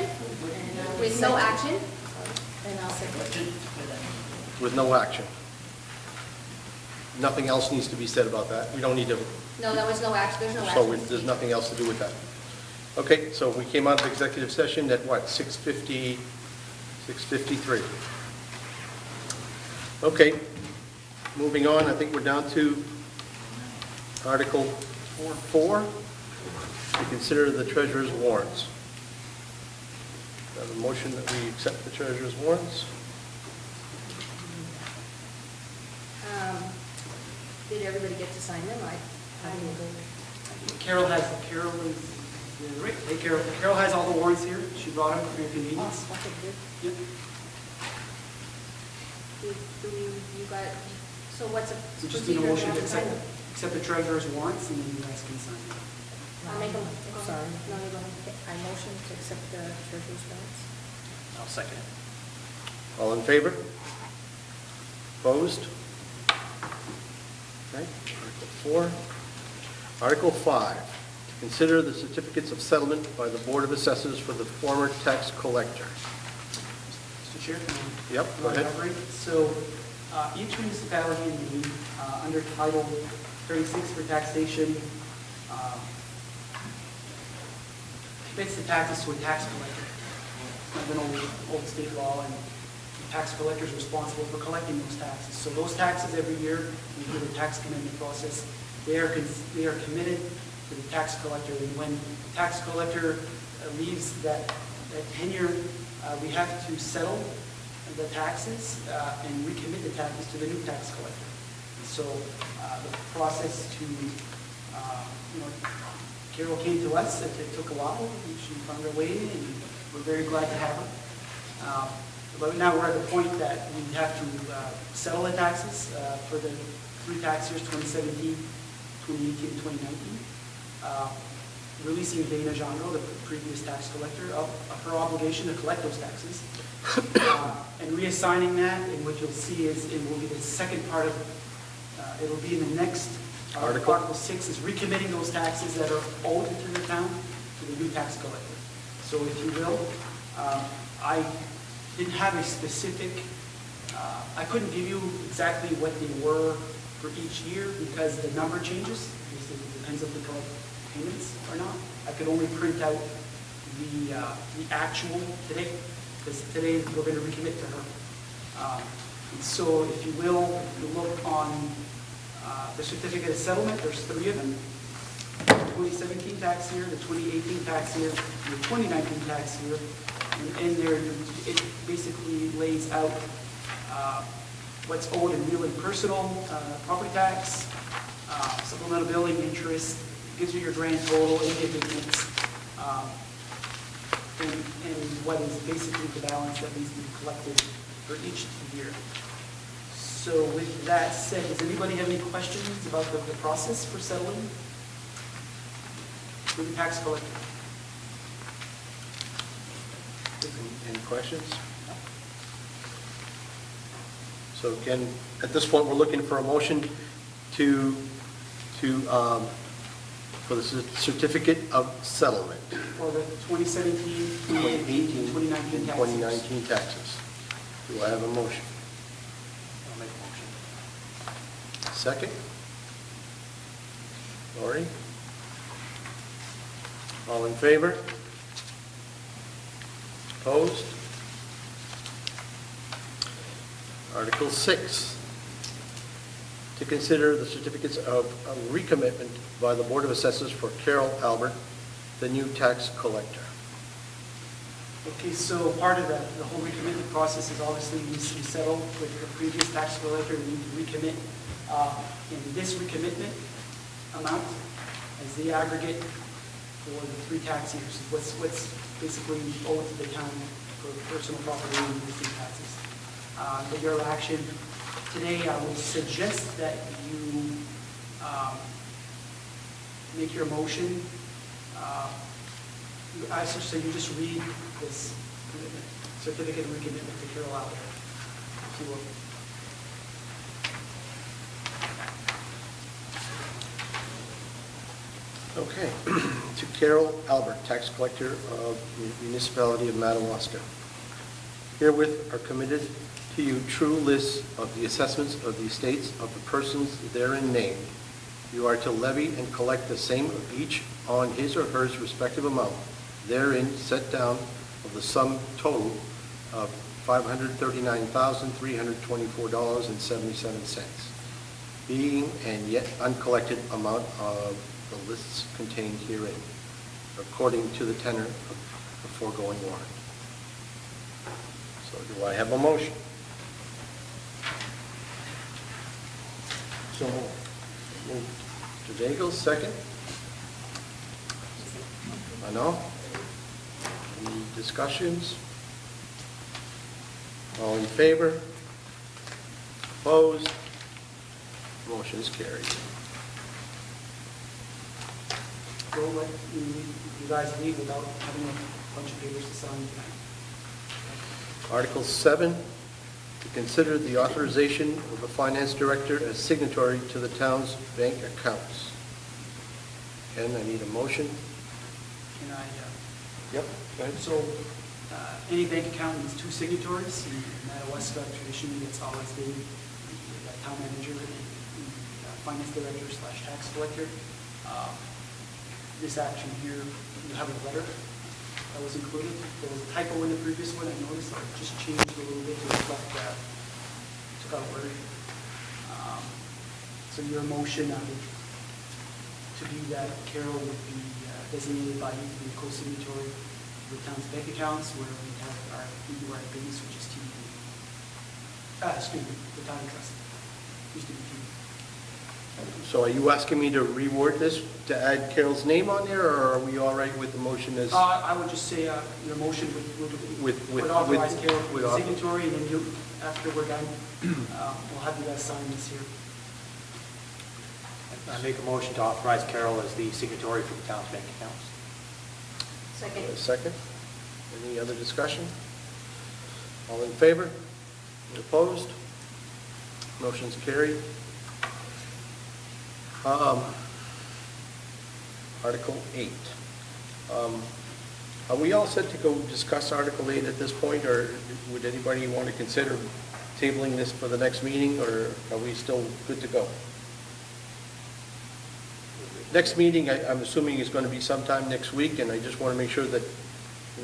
with no action. And I'll second. with no action. Nothing else needs to be said about that. We don't need to, No, there was no action, there's no so action. there's nothing else to do with that. Okay, so we came out of executive session at what, 6:50, 6:53? Okay, moving on, I think we're down to Article 4, to consider the treasurer's warrants. Do I have a motion that we accept the treasurer's warrants? Did everybody get to sign them? I didn't go. Carol is, right, hey Carol, Carol has all the warrants here, she brought them for your convenience. Oh, okay, good. Yep. Do you got, so what's a So just need a procedure? motion to We have sign them? accept the treasurer's warrants, and then you guys can sign them. I'll make them. Sorry. No, you go ahead. I motion to accept the treasurer's warrants. I'll second it. All in favor? Opposed? Okay, Article 4. Article 5, to consider the certificates of settlement by the Board of Assessors for the former tax collector. Mr. Chair? can I- Yep, go ahead. elaborate? So each municipality in Maine, under Title 36 for taxation, commits the taxes to a tax collector. It's an old state law, and the tax collector is responsible for collecting those taxes. So those taxes every year, we do the tax commitment process. They are committed to the tax collector, and when the tax collector leaves that tenure, we have to settle the taxes and recommit the taxes to the new tax collector. So the process to, Carol came to us, it took a while, she found her way in, and we're very glad to have her. But now we're at the point that we have to settle the taxes for the 3 tax years, 2017, 2018, and 2019. Releasing Dana Jandro, the previous tax collector, of her obligation to collect those taxes. And reassigning that, and what you'll see is, it will be the second part of, it'll be in the next Article. Article 6 is recommitting those taxes that are owed to the town to the new tax collector. So if you will, I didn't have a specific, I couldn't give you exactly what they were for each year because the number changes. It depends if we collect payments or not. I could only print out the actual today, because today we're going to recommit to her. And so if you will, if you look on the certificate of settlement, there's 3 of them. The 2017 tax year, the 2018 tax year, and the 2019 tax year. And in there, it basically lays out what's owed in real and personal property tax, supplemental billing, interest, gives you your grand total, any abatements, and what is basically the balance that needs to be collected for each year. So with that said, does anybody have any questions about the process for settling with the tax collector? Any questions? So again, at this point, we're looking for a motion for the certificate of settlement, For the 2017, 2018, 2019 taxes? 2019 taxes. Do I have a motion? I'll make a motion. Second? Lori? All in favor? Opposed? Article 6, to consider the certificates of recommitment by the Board of Assessors for Carol Albert, the new tax collector. Okay, so part of the whole recommitment process is obviously we settle with the previous tax collector, we need to recommit. In this recommitment amount as the aggregate for the 3 tax years, what's basically owed to the town for personal property and estate taxes. For your action today, I would suggest that you make your motion. I suggest that you just read this commitment, certificate of recommitment to Carol Albert, if you will. Okay, to Carol Albert, tax collector of the municipality of Madawaska. Herewith are committed to you true lists of the assessments of the estates of the persons therein named. You are to levy and collect the same of each on his or hers respective amount, therein set down of the sum total of $539,324.77, being and yet uncollected amount of the lists contained herein, according to the tenor of the foregoing warrant. So do I have a motion? So moved. Mr. Daigle, second. No? Any discussions? All in favor? Opposed? Motion is carried. Don't let you guys leave without having a bunch of papers to sign tonight. Article 7, to consider the authorization of the finance director as signatory to the town's bank accounts. Ken, I need a motion. Can I, Yep, go ahead. so, any bank account needs two signatories. In Madawaska, traditionally, it's always been the town manager and the finance director / tax collector. This action here, you have a letter that was included. There was a typo in the previous one, I noticed, so I just changed a little bit to reflect that. Took out a word. So your motion to do that, Carol, would be designated by you to be co-signatory of the town's bank accounts where we do our business, which is TV. The town trust. Used to be TV. So are you asking me to reword this, to add Carol's name on there, or are we all right with the motion as? I would just say your motion would authorize Carol to be the signatory, and then you, after we're done, we'll have you guys sign this here. I make a motion to authorize Carol as the signatory for the town's bank accounts. Second. Second. Any other discussion? All in favor? Opposed? Motion's carried. Article 8. Are we all set to go discuss Article 8 at this point, or would anybody want to consider tabling this for the next meeting, or are we still good to go? Next meeting, I'm assuming, is going to be sometime next week, and I just want to make sure that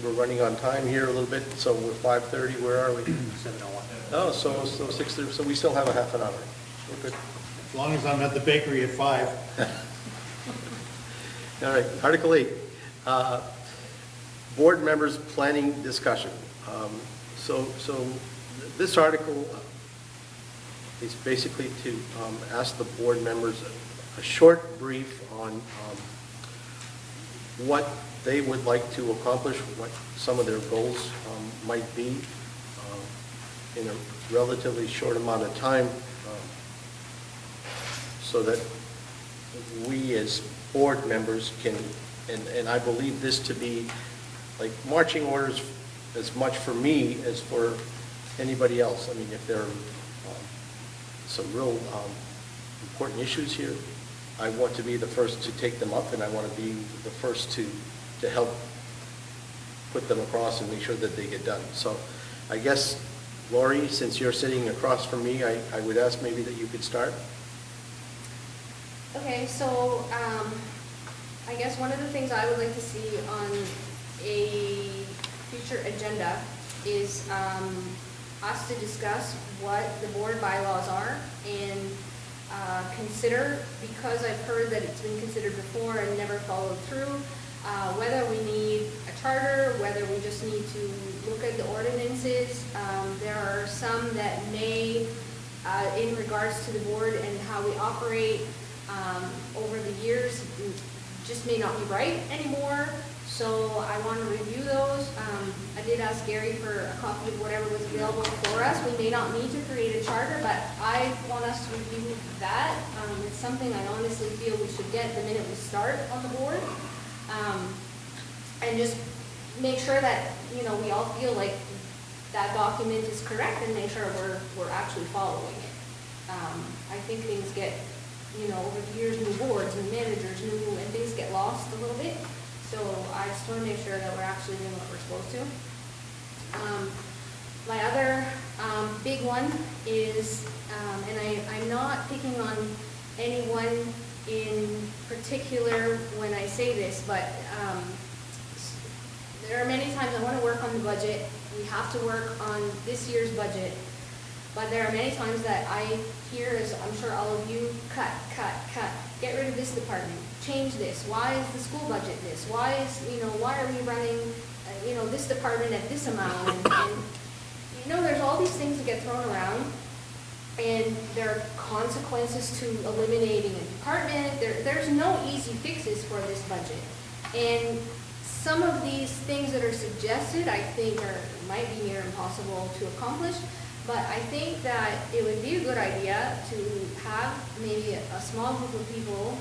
we're running on time here a little bit. So we're 5:30, where are we? 7:01. Oh, so 6:30, so we still have a half an hour. We're good. As long as I'm at the bakery at 5. All right, Article 8, board members' planning discussion. So this article is basically to ask the board members a short brief on what they would like to accomplish, what some of their goals might be in a relatively short amount of time, so that we as board members can, and I believe this to be like marching orders as much for me as for anybody else. I mean, if there are some real important issues here, I want to be the first to take them up, and I want to be the first to help put them across and make sure that they get done. So I guess, Lori, since you're sitting across from me, I would ask maybe that you could start. Okay, so I guess one of the things I would like to see on a future agenda is us to discuss what the board bylaws are and consider, because I've heard that it's been considered before and never followed through, whether we need a charter, whether we just need to look at the ordinances. There are some that may, in regards to the board and how we operate over the years, just may not be right anymore. So I want to review those. I did ask Gary for a copy of whatever was available for us. We may not need to create a charter, but I want us to review that. It's something I honestly feel we should get the minute we start on the board. And just make sure that, you know, we all feel like that document is correct and make sure we're actually following it. I think things get you know, over the years, new boards, new managers, and things get lost a little bit. So I just want to make sure that we're actually doing what we're supposed to. My other big one is, and I'm not picking on anyone in particular when I say this, but there are many times I want to work on the budget. We have to work on this year's budget. But there are many times that I hear, as I'm sure all of you, cut, get rid of this department, change this, why is the school budget this, why are we running, this department at this amount, and there's all these things that get thrown around, and there are consequences to eliminating a department. There's no easy fixes for this budget, and some of these things that are suggested, I think, might be near impossible to accomplish. But I think that it would be a good idea to have maybe a small group of people.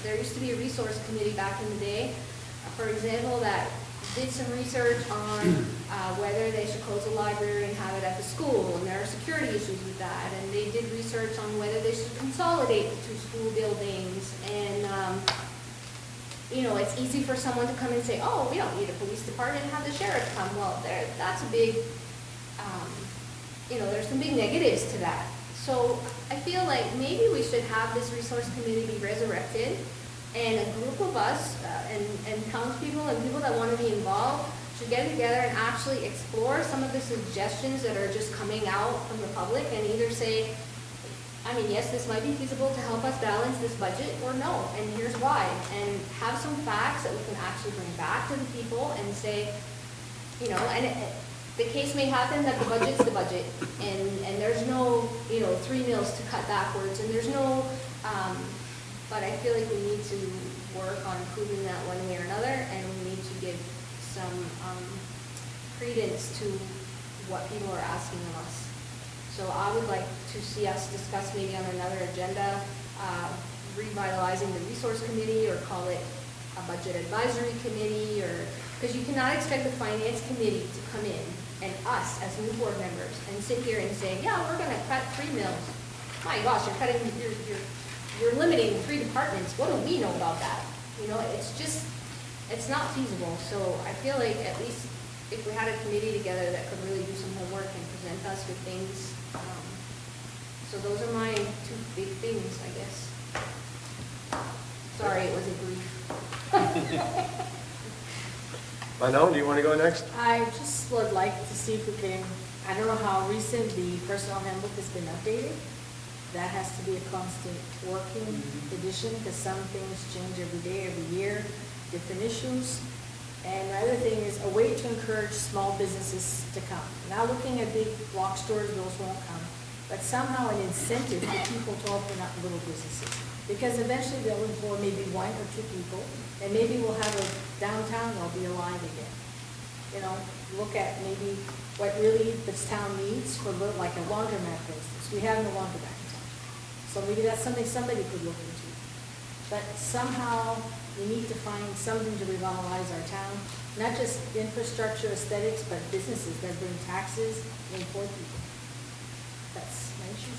There used to be a resource committee back in the day, for example, that did some research on whether they should close the library and have it at the school, and there are security issues with that. And they did research on whether they should consolidate the two school buildings. And it's easy for someone to come and say, oh, we don't need a police department, have the sheriff come. Well, that's a big... there's some big negatives to that. So I feel like maybe we should have this resource committee be resurrected, and a group of us and townspeople and people that want to be involved should get together and actually explore some of the suggestions that are just coming out from the public, and either say, yes, this might be feasible to help us balance this budget, or no, and here's why. And have some facts that we can actually bring back to the people and say, the case may happen that the budget's the budget, and there's no, 3 meals to cut backwards, and there's no, but I feel like we need to work on improving that one way or another, and we need to give some credence to what people are asking of us. So I would like to see us discuss maybe on another agenda, revitalizing the resource committee, or call it a budget advisory committee, or, because you cannot expect the finance committee to come in and us as new board members and sit here and say, yeah, we're going to cut 3 mills. My gosh, you're limiting 3 departments. What do we know about that? It's not feasible. So I feel like at least if we had a committee together that could really do some homework and present us with things. So those are my 2 big things, I guess. Sorry, it was a brief. Manon, do you want to go next? I just would like to see if we can, I don't know how recent the personnel handbook has been updated. That has to be a constant working edition, because some things change every day, every year, different issues. And the other thing is a way to encourage small businesses to come. Now looking at big block stores, those won't come. But somehow an incentive for people to open up little businesses. Because eventually they'll employ maybe 1 or 2 people, and maybe we'll have a downtown that'll be alive again. Look at maybe what really this town needs for like a laundromat, for instance. We have no laundromat in town. So maybe that's something somebody could look into. But somehow we need to find something to revitalize our town, not just infrastructure, aesthetics, but businesses that bring taxes and employ people. That's my issues.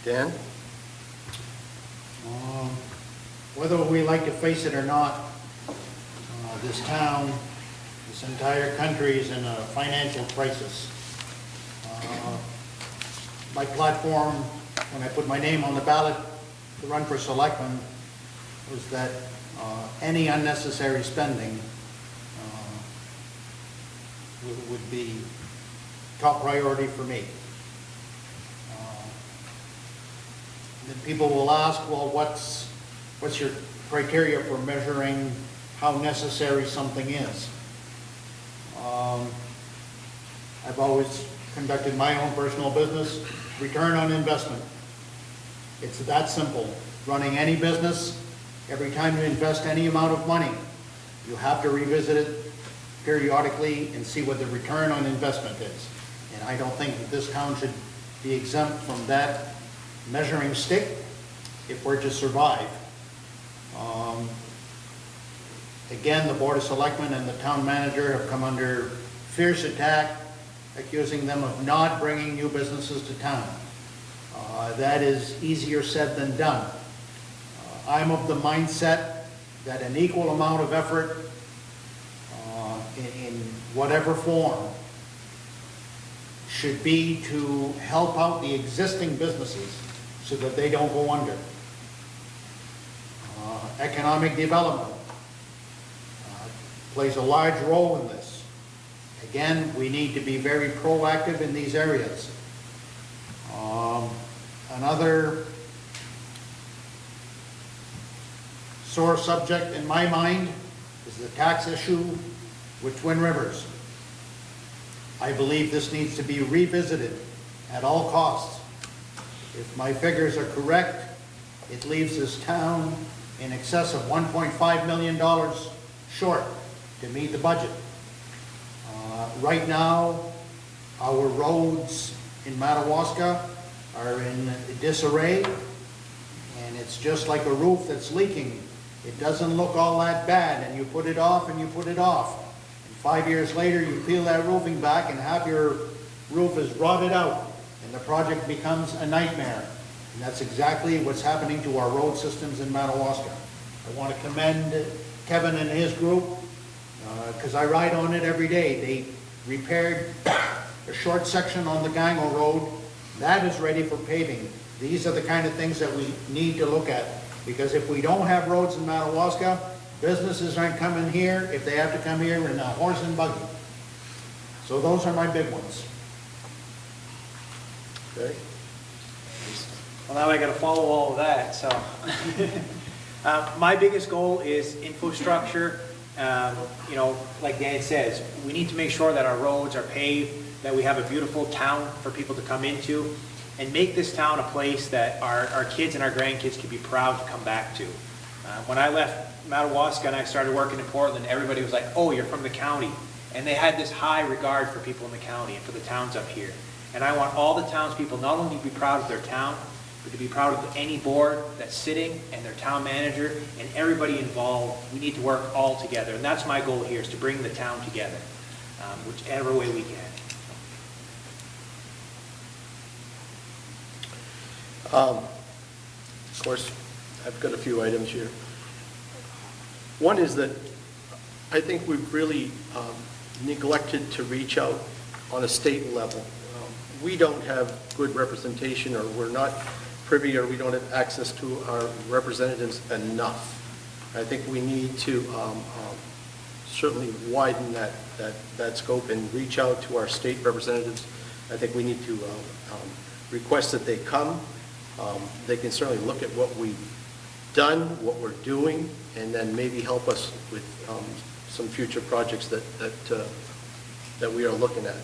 Dan? Whether we like to face it or not, this town, this entire country is in a financial crisis. My platform, when I put my name on the ballot to run for selectman, was that any unnecessary spending would be top priority for me. Then people will ask, well, what's your criteria for measuring how necessary something is? I've always conducted my own personal business, return on investment. It's that simple. Running any business, every time you invest any amount of money, you have to revisit it periodically and see what the return on investment is. And I don't think that this town should be exempt from that measuring stick if we're to survive. Again, the Board of Selectmen and the town manager have come under fierce attack, accusing them of not bringing new businesses to town. That is easier said than done. I'm of the mindset that an equal amount of effort in whatever form should be to help out the existing businesses so that they don't go under. Economic development plays a large role in this. Again, we need to be very proactive in these areas. Another sore subject in my mind is the tax issue with Twin Rivers. I believe this needs to be revisited at all costs. If my figures are correct, it leaves this town in excess of $1.5 million short to meet the budget. Right now, our roads in Madawaska are in disarray, and it's just like a roof that's leaking. It doesn't look all that bad, and you put it off and you put it off. And 5 years later, you peel that roofing back and half your roof is rotted out, and the project becomes a nightmare. And that's exactly what's happening to our road systems in Madawaska. I want to commend Kevin and his group, because I ride on it every day. They repaired a short section on the Gango Road. That is ready for paving. These are the kind of things that we need to look at, because if we don't have roads in Madawaska, businesses aren't coming here if they have to come here in a horse and buggy. So those are my big ones. Okay. Well, now I got to follow all of that, so. My biggest goal is infrastructure. You know, like Dan says, we need to make sure that our roads are paved, that we have a beautiful town for people to come into, and make this town a place that our kids and our grandkids can be proud to come back to. When I left Madawaska and I started working in Portland, everybody was like, oh, you're from the county. And they had this high regard for people in the county and for the towns up here. And I want all the townspeople not only to be proud of their town, but to be proud of any board that's sitting and their town manager and everybody involved. We need to work all together. And that's my goal here, is to bring the town together, whichever way we can. Of course, I've got a few items here. One is that I think we've really neglected to reach out on a state level. We don't have good representation, or we're not privy, or we don't have access to our representatives enough. I think we need to certainly widen that scope and reach out to our state representatives. I think we need to request that they come. They can certainly look at what we've done, what we're doing, and then maybe help us with some future projects that we are looking at.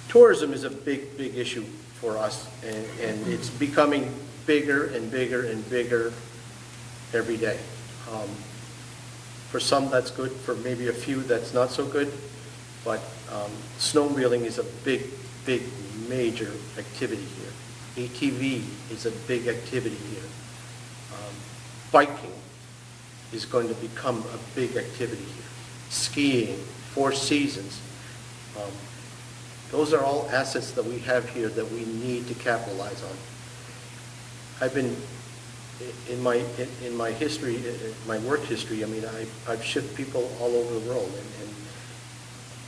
Tourism is a big issue for us, and it's becoming bigger and bigger and bigger every day. For some, that's good. For maybe a few, that's not so good. But snowmobiling is a big, major activity here. ATV is a big activity here. Biking is going to become a big activity here. Skiing, Four Seasons. Those are all assets that we have here that we need to capitalize on. I've been, in my history, my work history, I mean, I've shipped people all over the world, and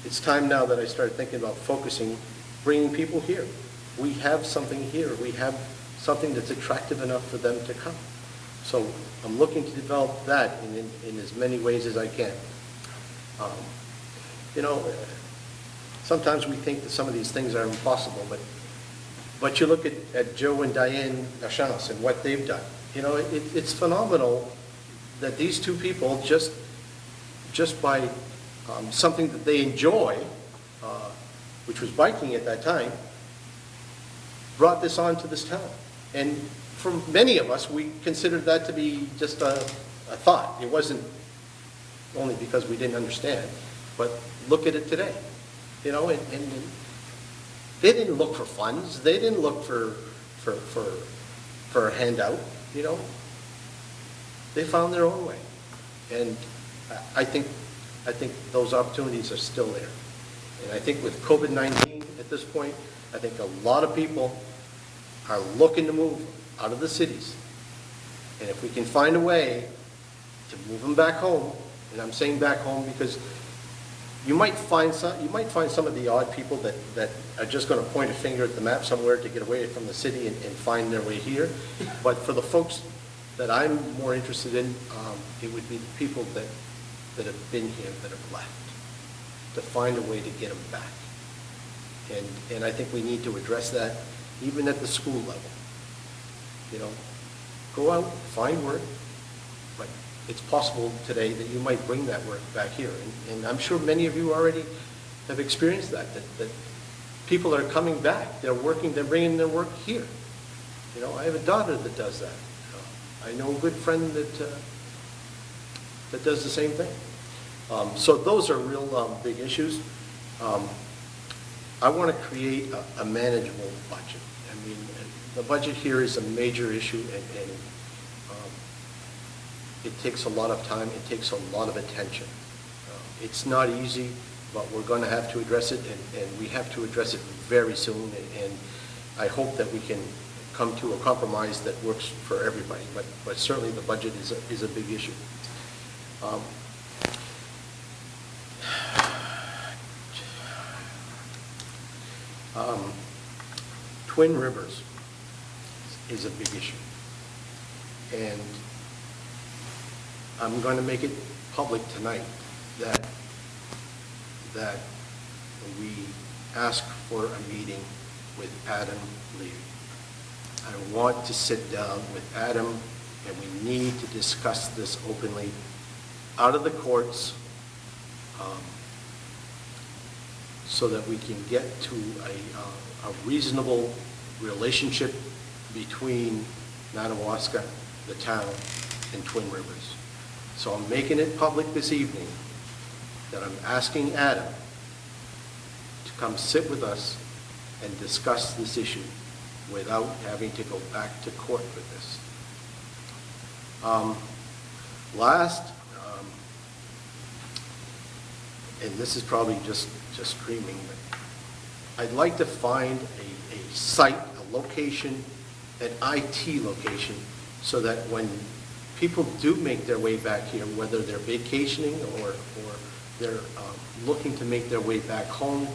it's time now that I start thinking about focusing, bringing people here. We have something here. We have something that's attractive enough for them to come. So I'm looking to develop that in as many ways as I can. You know, sometimes we think that some of these things are impossible, but you look at Joe and Diane Ashanos and what they've done. You know, it's phenomenal that these two people, just by something that they enjoy, which was biking at that time, brought this on to this town. And for many of us, we considered that to be just a thought. It wasn't only because we didn't understand, but look at it today. You know, and they didn't look for funds. They didn't look for a handout. You know, they found their own way, and I think those opportunities are still there. And I think with COVID-19 at this point, I think a lot of people are looking to move out of the cities. And if we can find a way to move them back home, and I'm saying back home because you might find some of the odd people that are just going to point a finger at the map somewhere to get away from the city and find their way here. But for the folks that I'm more interested in, it would be the people that have been here, that have left, to find a way to get them back. And I think we need to address that even at the school level. You know, go out, find work, but it's possible today that you might bring that work back here. And I'm sure many of you already have experienced that people are coming back, they're working, they're bringing their work here. You know, I have a daughter that does that. I know a good friend that does the same thing. So those are real big issues. I want to create a manageable budget. I mean, the budget here is a major issue, and it takes a lot of time, it takes a lot of attention. It's not easy, but we're going to have to address it, and we have to address it very soon, and I hope that we can come to a compromise that works for everybody, but certainly the budget is a big issue. Twin Rivers is a big issue, and I'm going to make it public tonight that we ask for a meeting with Adam Levy. I want to sit down with Adam, and we need to discuss this openly, out of the courts, so that we can get to a reasonable relationship between Madawaska, the town, and Twin Rivers. So I'm making it public this evening that I'm asking Adam to come sit with us and discuss this issue without having to go back to court with this. Last, and this is probably just screaming, but I'd like to find a site, a location, an IT location, so that when people do make their way back here, whether they're vacationing or they're looking to make their way back home,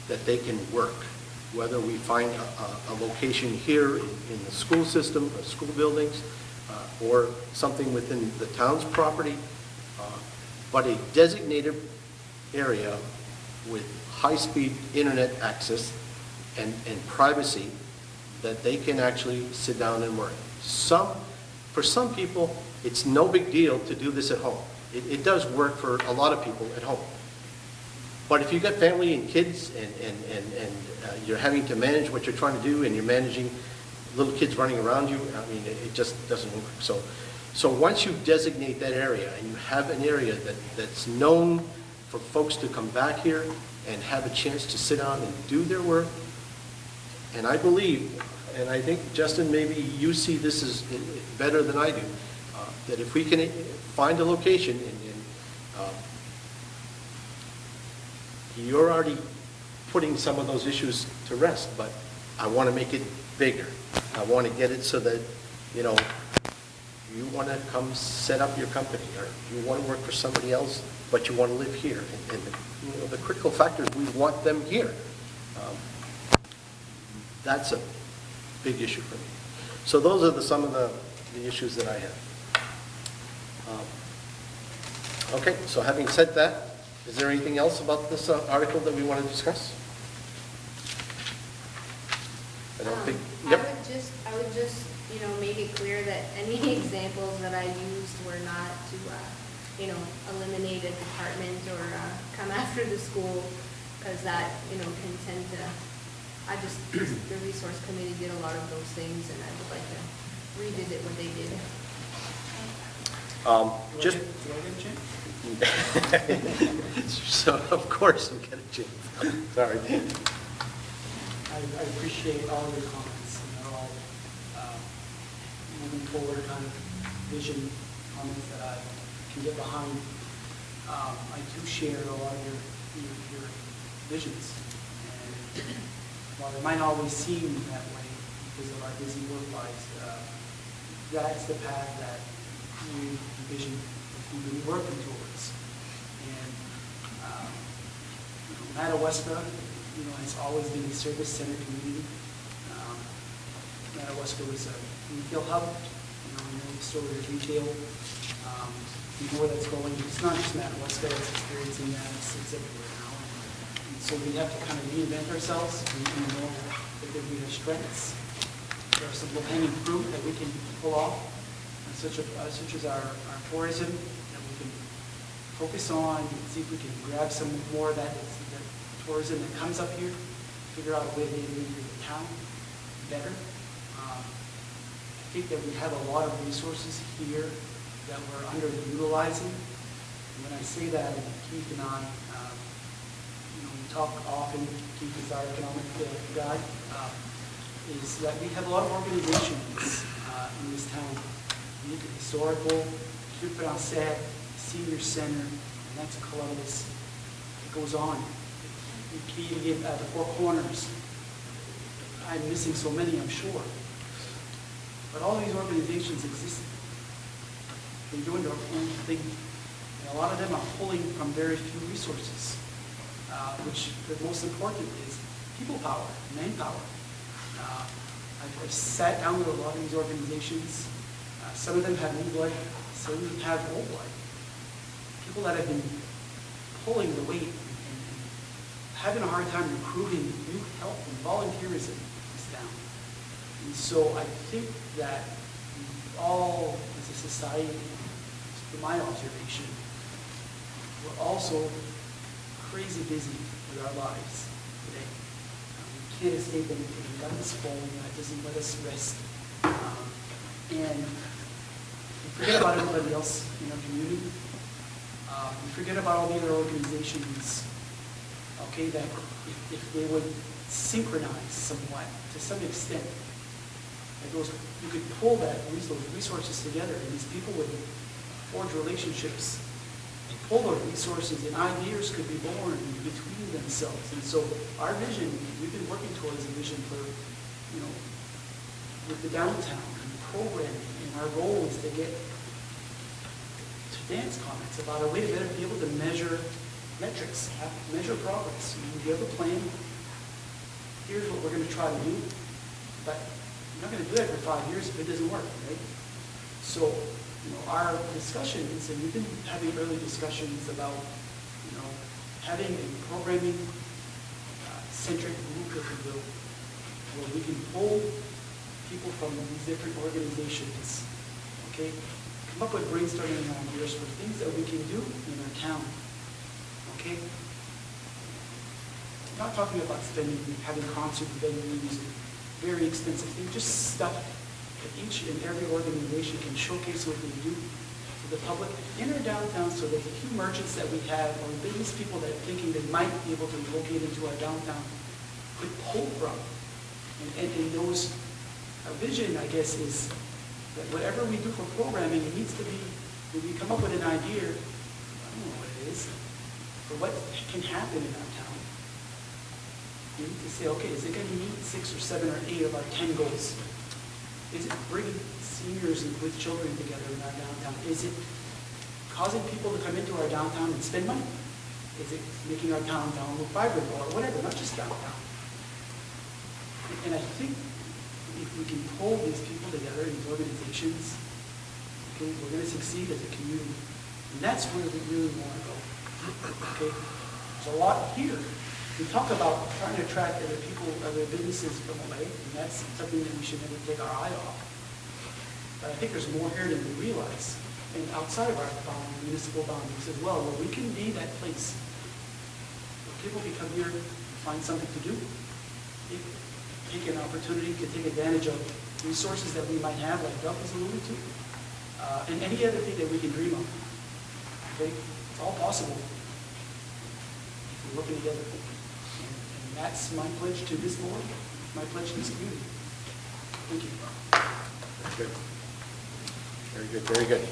that they can work. Whether we find a location here in the school system, or school buildings, or something within the town's property, but a designated area with high-speed internet access and privacy that they can actually sit down and work. For some people, it's no big deal to do this at home. It does work for a lot of people at home. But if you've got family and kids and you're having to manage what you're trying to do, and you're managing little kids running around you, I mean, it just doesn't work. So once you designate that area, and you have an area that's known for folks to come back here and have a chance to sit down and do their work, and I believe, and I think, Justin, maybe you see this as better than I do, that if we can find a location, and you're already putting some of those issues to rest, but I want to make it bigger. I want to get it so that, you know, you want to come set up your company, or you want to work for somebody else, but you want to live here. And you know, the critical factor is we want them here. That's a big issue for me. So those are some of the issues that I have. Okay, so having said that, is there anything else about this article that we want to discuss? I don't think. Yep. I would just, you know, make it clear that any examples that I used were not to, you know, eliminate a department or come after the school, because that, you know, can tend to, the resource committee did a lot of those things, and I would like to revisit what they did. Just. So, of course, we get a chance. Sorry. I appreciate all of your comments, and they're all moving forward kind of vision comments that I can get behind. I do share a lot of your visions. And while it might not always seem that way because of our busy work lives, that's the path that we envision we've been working towards. And Madawaska, has always been a service-centered community. Madawaska was a retail hub. We know the story of retail. We know where that's going. It's not just Madawaska, it's experiencing that. It's everywhere now. And so we have to kind of reinvent ourselves. We know that we have strengths. There are some low-hanging fruit that we can pull off, such as our tourism, that we can focus on and see if we can grab some more of that tourism that comes up here, figure out a way to make the town better. I think that we have a lot of resources here that we're underutilizing. And when I say that, Keith and I, we talk often, Keith is our economic guy, is that we have a lot of organizations in this town. We have the historical, Club Français, Senior Center, and that's Columbus. It goes on. We can't get the Four Corners. I'm missing so many, I'm sure. But all these organizations exist. They're doing their own thing. And a lot of them are pulling from very few resources, which the most important is people power, manpower. I've sat down with a lot of these organizations. Some of them have new blood, some of them have old blood. People that have been pulling the weight and having a hard time recruiting new help, and volunteerism is down. And so I think that we all, as a society, from my observation, we're also crazy busy with our lives today. We can't escape anything. We've got this phone that doesn't let us rest. And we forget about everybody else in our community. We forget about all the other organizations, okay, that if they would synchronize somewhat, to some extent, you could pull those resources together, and these people would forge relationships and pull those resources, and ideas could be born between themselves. And so our vision, we've been working towards a vision for, with the downtown and the programming, and our goal is to get to dance comments about a way to better be able to measure metrics, measure progress. You have a plan, here's what we're going to try to do, but you're not going to do that for 5 years if it doesn't work, right? So, our discussions, and we've been having early discussions about, having a programming centric group, if you will, where we can pull people from these different organizations, okay? Come up with brainstorming ideas for things that we can do in our town, okay? I'm not talking about spending, having concert venues, very expensive things, just stuff that each and every organization can showcase what they do to the public in our downtown, so that the few merchants that we have, or business people that are thinking they might be able to locate into our downtown, could pull from. And those, our vision, I guess, is that whatever we do for programming, it needs to be, when we come up with an idea, I don't know what it is, for what can happen in our town. You need to say, okay, is it going to meet 6 or 7 or 8 of our 10 goals? Is it bringing seniors with children together in our downtown? Is it causing people to come into our downtown and spend money? Is it making our downtown look vibrant or whatever, not just downtown? And I think if we can pull these people together, these organizations, okay, we're going to succeed as a community. And that's where we really want to go. Okay? There's a lot here. We talk about trying to attract other people, other businesses from away, and that's something that we should never take our eye off. But I think there's more here than we realize, and outside of our municipal boundaries as well, where we can be that place where people can come here and find something to do, take an opportunity to take advantage of resources that we might have, like Duff was alluded to, and any other thing that we can dream of. Okay? It's all possible if we're working together. And that's my pledge to this board, my pledge to this community. Thank you. Very good. Very good.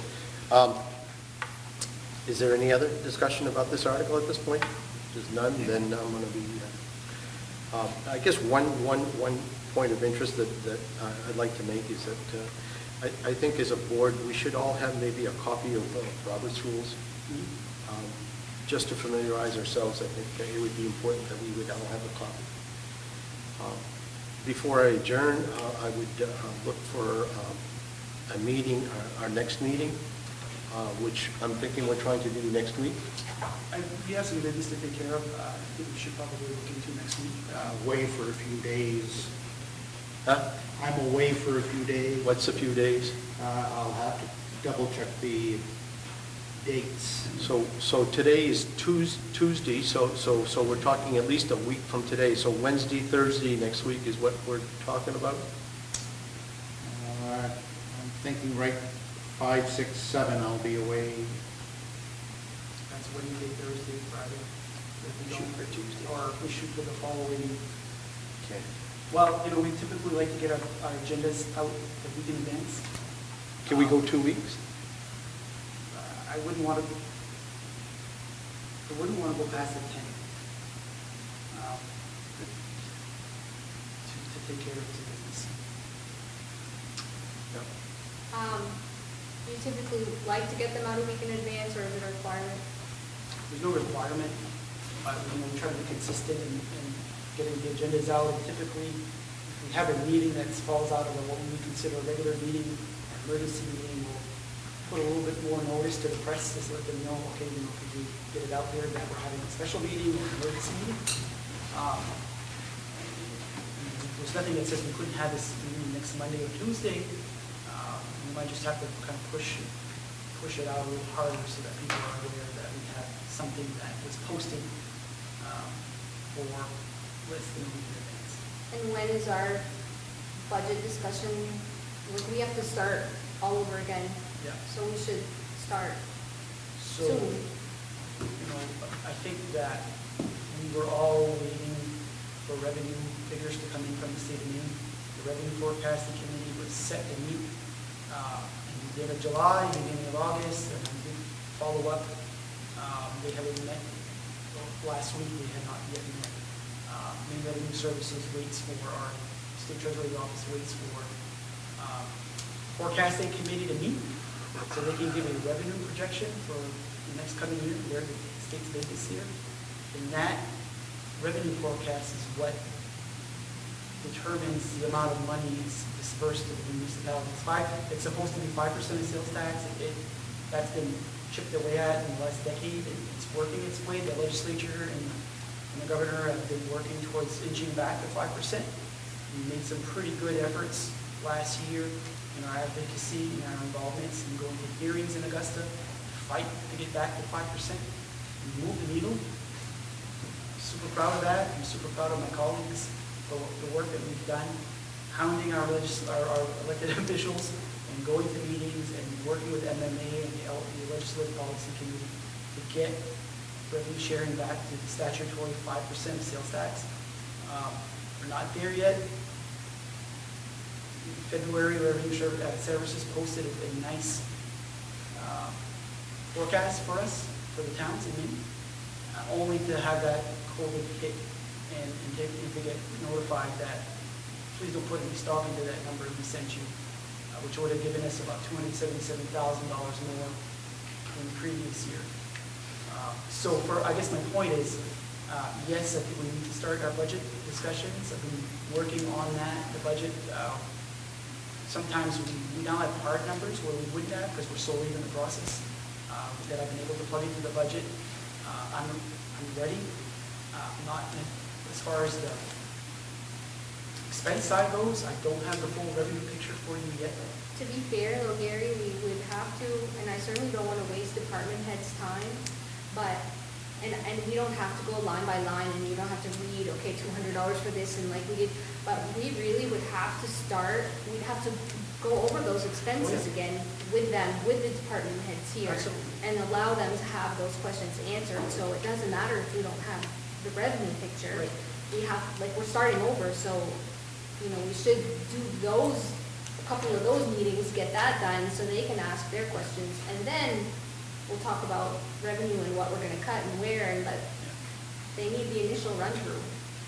Is there any other discussion about this article at this point? there's none, then I'm going to be, I guess one point of interest that I'd like to make is that I think as a board, we should all have maybe a copy of Robert's Rules. Just to familiarize ourselves, I think it would be important that we would all have a copy. Before I adjourn, I would look for a meeting, our next meeting, which I'm thinking we're trying to do next week. We have some business to take care of. I think we should probably look into next week. Away for a few days. Huh? I'm away for a few days. What's a few days? I'll have to double check the dates. So today is Tuesday, so we're talking at least a week from today. So Wednesday, Thursday next week is what we're talking about? I'm thinking right 5, 6, 7, I'll be away. That's Wednesday, Thursday, Friday. If we Shoot don't- for Tuesday. Or we shoot for the following. Okay. Well, we typically like to get our agendas out a week in advance. Can we go 2 weeks? I wouldn't want to go past the 10th. To take care of the business. Do you typically like to get them out a week in advance, or is it a requirement? There's no requirement, but we try to be consistent in getting the agendas out. And typically, if we have a meeting that falls out of what we consider a regular meeting, an emergency meeting, we'll put a little bit more notice to the press to let them know, okay, could we get it out there that we're having a special meeting or an emergency meeting? There's nothing that says we couldn't have this meeting next Monday or Tuesday. We might just have to kind of push it out a little harder so that people are aware that we have something that was posted for less than a week in advance. And when is our budget discussion? Like, we have to start all over again, Yeah. so we should start So, soon. I think that we were all waiting for revenue figures to come in from the state of Maine. The revenue forecasting committee was set to meet in the end of July, beginning of August, and I did follow up. They haven't met. Last week, we had not yet met. Maine Revenue Services waits for our state treasury office waits for forecasting committee to meet, so they can give a revenue projection for the next coming year, where the state's bid this year. And that revenue forecast is what determines the amount of money dispersed to the municipalities. It's supposed to be 5% of sales tax. That's been chipped away at in the last decade. It's working its way. The legislature and the governor have been working towards inching back to 5%. We made some pretty good efforts last year in our advocacy and our involvements and going to hearings in Augusta to fight to get back to 5%. We moved the needle. Super proud of that. I'm super proud of my colleagues for the work that we've done, hounding our elected officials and going to meetings and working with MMA and the Legislative Policy Committee to get revenue sharing back to the statutory 5% of sales tax. We're not there yet. In February, Revenue Services posted a nice forecast for us, for the towns in Maine, only to have that COVID hit and to get notified that please don't put any stock into that number we sent you, which would have given us about $277,000 more than the previous year. So I guess my point is, yes, I think we need to start our budget discussions. I've been working on that, the budget. Sometimes we now have hard numbers where we wouldn't have because we're so late in the process that I've been able to plug into the budget. I'm ready. Not as far as the expense side goes, I don't have the full revenue picture for you yet. To be fair though, Gary, we would have to, and I certainly don't want to waste department heads' time, but, and we don't have to go line by line, and you don't have to read, okay, $200 for this, and like we did, but we really would have to start, we'd have to go over those expenses again with them, with the department heads here, Absolutely. and allow them to have those questions answered, so it doesn't matter if we don't have the revenue picture. Right. We have, like, we're starting over, so, we should do those, a couple of those meetings, get that done, so they can ask their questions, and then we'll talk about revenue and what we're gonna cut and where, and but they need the initial run-through.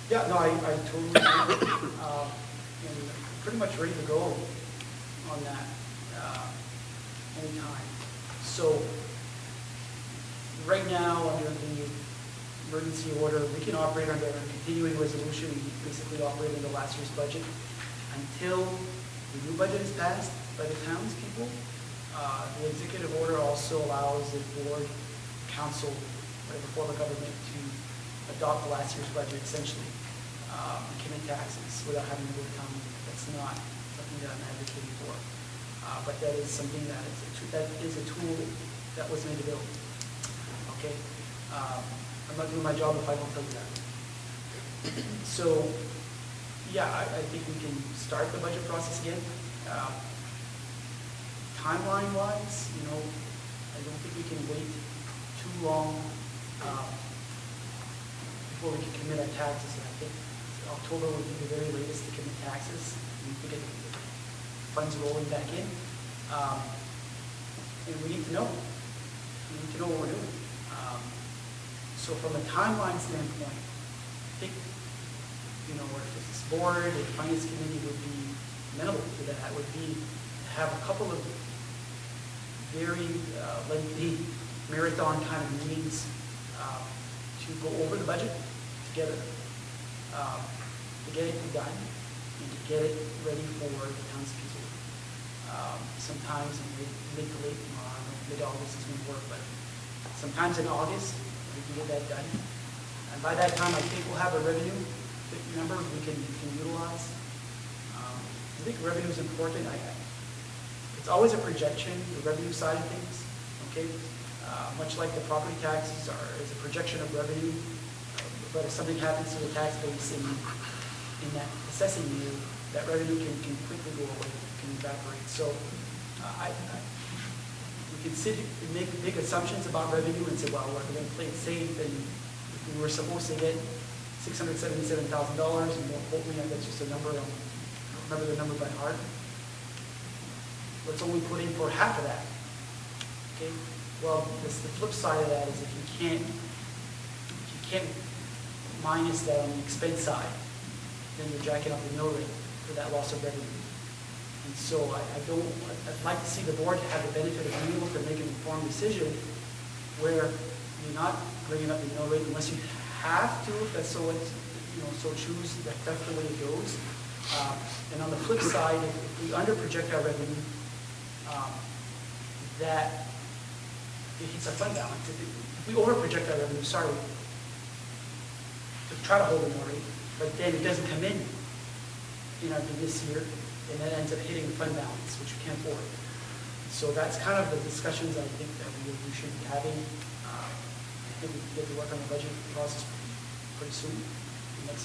Yeah, no, I totally agree. And pretty much ready to go on that anytime. So right now, under the emergency order, we can operate under a continuing resolution, we basically operate under last year's budget until the new budget is passed by the townspeople. The executive order also allows the board, council, whatever form of government to adopt last year's budget essentially, and commit taxes without having to go to town meeting. That's not something that I'm advocating for. But that is something that is a tool that was made available. Okay? I'm not doing my job if I don't tell you that. So, yeah, I think we can start the budget process again. Timeline-wise, you know, I don't think we can wait too long before we can commit our taxes. And I think October would be the very latest to commit taxes. We need to get funds rolling back in. And we need to know. We need to know what we're doing. So from a timeline standpoint, I think, you know, if this board and finance committee would be amenable to that, would be to have a couple of very lengthy marathon kind of meetings to go over the budget together, to get it done and to get it ready for the townspeople. Sometimes in mid to late, mid-August is going to work, but sometimes in August we can get that done. And by that time, I think we'll have a revenue number we can utilize. I think revenue is important. It's always a projection, the revenue side of things, okay? Much like the property taxes is a projection of revenue, but if something happens to the tax base in that assessing year, that revenue can quickly go away, can evaporate. So we can sit and make big assumptions about revenue and say, well, we're going to play it safe, and if we were supposed to get $677,000, and don't quote me, that's just a number, I don't remember the number by heart. Let's only put in for half of that. Okay? Well, the flip side of that is if you can't minus that on the expense side, then you're jacking up the mill rate for that loss of revenue. And so I'd like to see the board have the benefit of being able to make an informed decision where you're not bringing up the mill rate unless you have to, if that's so choose, that's the way it goes. And on the flip side, if we under-project our revenue, that it hits our fund balance. If we over-project our revenue, to try to hold the mill rate, but then it doesn't come in this year, and that ends up hitting the fund balance, which we can't afford. So that's kind of the discussions I think that we should be having. I think we can get to work on the budget process pretty soon.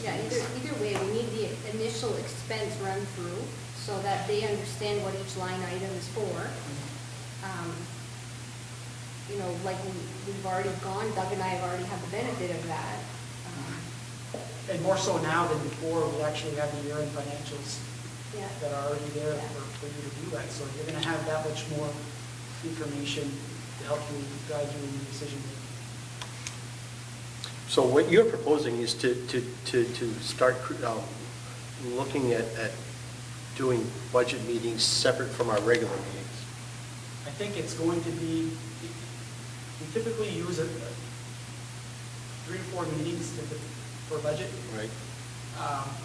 Yeah, either way, we need the initial expense run through so that they understand what each line item is for. You know, like we've already gone, Doug and I have already had the benefit of that. And more so now than before, we actually have the year-end financials that are already there for you to do that. So you're going to have that much more information to help you, guide you in your decision making. So what you're proposing is to start looking at doing budget meetings separate from our regular meetings. I think it's going to be, we typically use 3 to 4 meetings for budget. Right.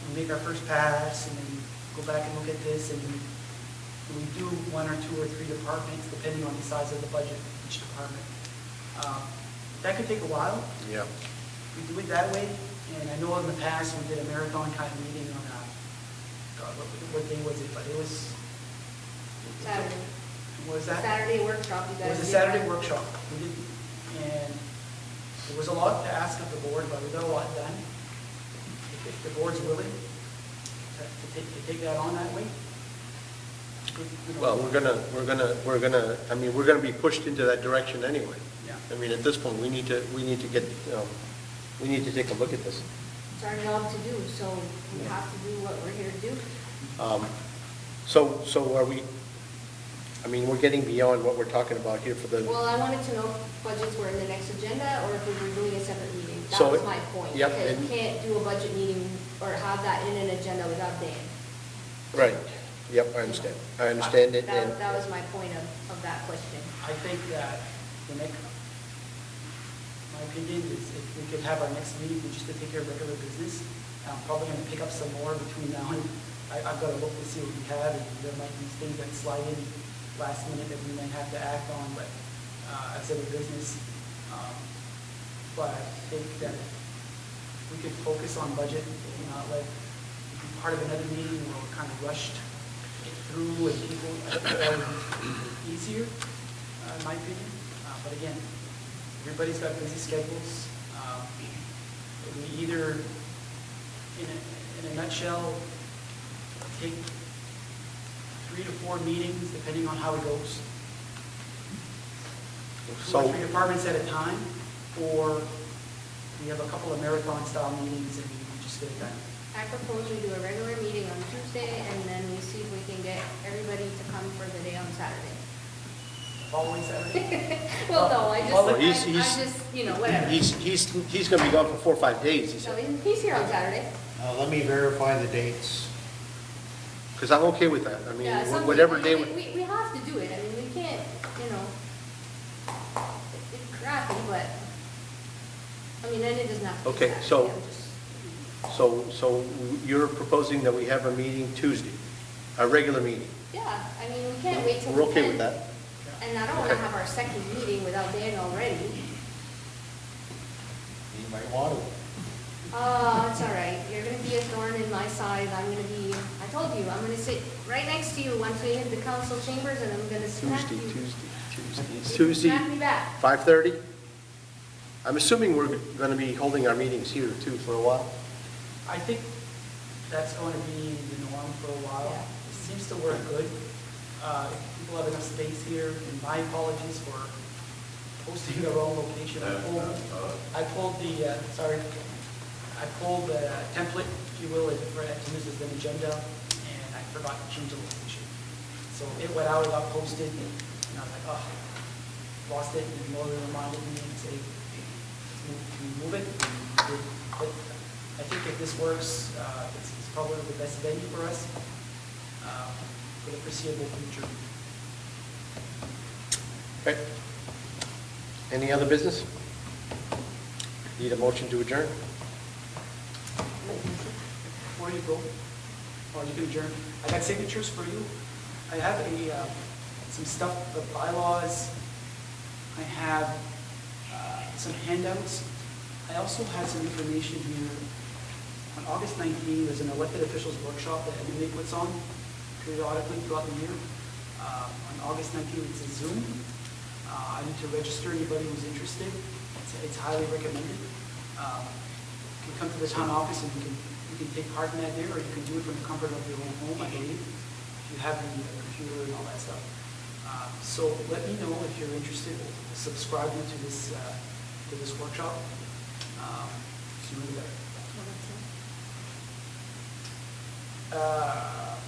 We make our first pass and then go back and look at this, and we do 1 or 2 or 3 departments depending on the size of the budget of each department. That could take a while. Yeah. We do it that way, and I know in the past we did a marathon kind of meeting on, God, what day was it? But it was Saturday. What was that? Saturday workshop, you guys. It was a did Saturday that. workshop. We did, and there was a lot to ask of the board, but we got a lot done. If the board's willing to take that on that way. Well, we're gonna be pushed into that direction anyway. Yeah. I mean, at this point, we need to take a look at this. It's our job to do, so we have to do what we're here to do. So are we, I mean, we're getting beyond what we're talking about here for the, Well, I wanted to know if budgets were in the next agenda, or if we were doing a separate meeting. That So, was my point. yep, Because and- you can't do a budget meeting or have that in an agenda without Dan. right, yep, I understand. I understand it, and, That was my point of that question. I think that the next, my opinion is if we could have our next meeting just to take care of regular business. I'm probably going to pick up some more between now and, I've got to look to see what we have, and there might be things that slide in last minute that we might have to act on, but, as a business. But I think that we could focus on budget, not let, part of another meeting where we're kind of rushed through and people, I think that would be easier, in my opinion. But again, everybody's got busy schedules. We either, in a nutshell, take 3 to 4 meetings, depending on how it goes. 2 or 3 departments at a time, or we have a couple of marathon-style meetings and we just get it done. I propose we do a regular meeting on Tuesday, and then we see if we can get everybody to come for the day on Saturday. Following Saturday. Well, no, I Well, just, he's- I just, you know, whatever. he's gonna be gone for 4 or 5 days, he So said. he's here on Saturday. Let me verify the dates. Because I'm okay with that. I mean, Yeah, something- whatever I day, mean, we have to do it. I mean, we can't, you know, it's crappy, but, I mean, then it doesn't have to be Okay, Saturday. so- I'm just- so you're proposing that we have a meeting Tuesday, a regular meeting? Yeah, I mean, we can't wait till We're the okay with 10th. that? And I don't want to Okay. have our second meeting without Dan already. You might want to. It's all right. You're gonna be a thorn in my side. I'm gonna be, I told you, I'm gonna sit right next to you once we hit the council chambers, and I'm gonna smack you. Tuesday, Smack me back. 5:30? I'm assuming we're gonna be holding our meetings here too for a while? I think that's going to be the norm for a while. Yeah. It seems to work good. People have enough space here, and my apologies for posting the wrong location. I pulled the, I pulled the template, if you will, to use as an agenda, and I forgot to change the location. So it went out, it got posted, and I was like, oh, lost it, and Lori reminded me and said, can we move it? And we did. But I think if this works, it's probably the best venue for us for the foreseeable future. Okay. Any other business? Need a motion to adjourn? Before you go, or you can adjourn, I got signatures for you. I have some stuff, the bylaws. I have some handouts. I also have some information here. On August 19th, there's an elected officials workshop that MMA puts on periodically throughout the year. On August 19th, it's a Zoom. I need to register anybody who's interested. It's highly recommended. You can come to the town office and you can take part in that there, or you can do it from the comfort of your own home, I believe, if you have the computer and all that stuff. So let me know if you're interested. We'll subscribe you to this workshop. Sooner the better.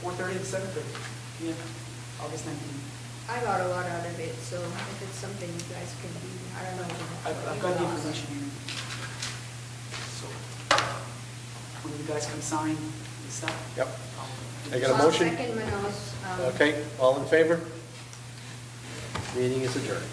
4:30 to 7:30 p.m. August 19th. I got a lot out of it, so if it's something you guys can do, I don't know. I've got the information here. So when you guys can sign the stuff. Yep. I'll- I got a motion? I'll second Manos. Okay, all in favor? Meeting is adjourned.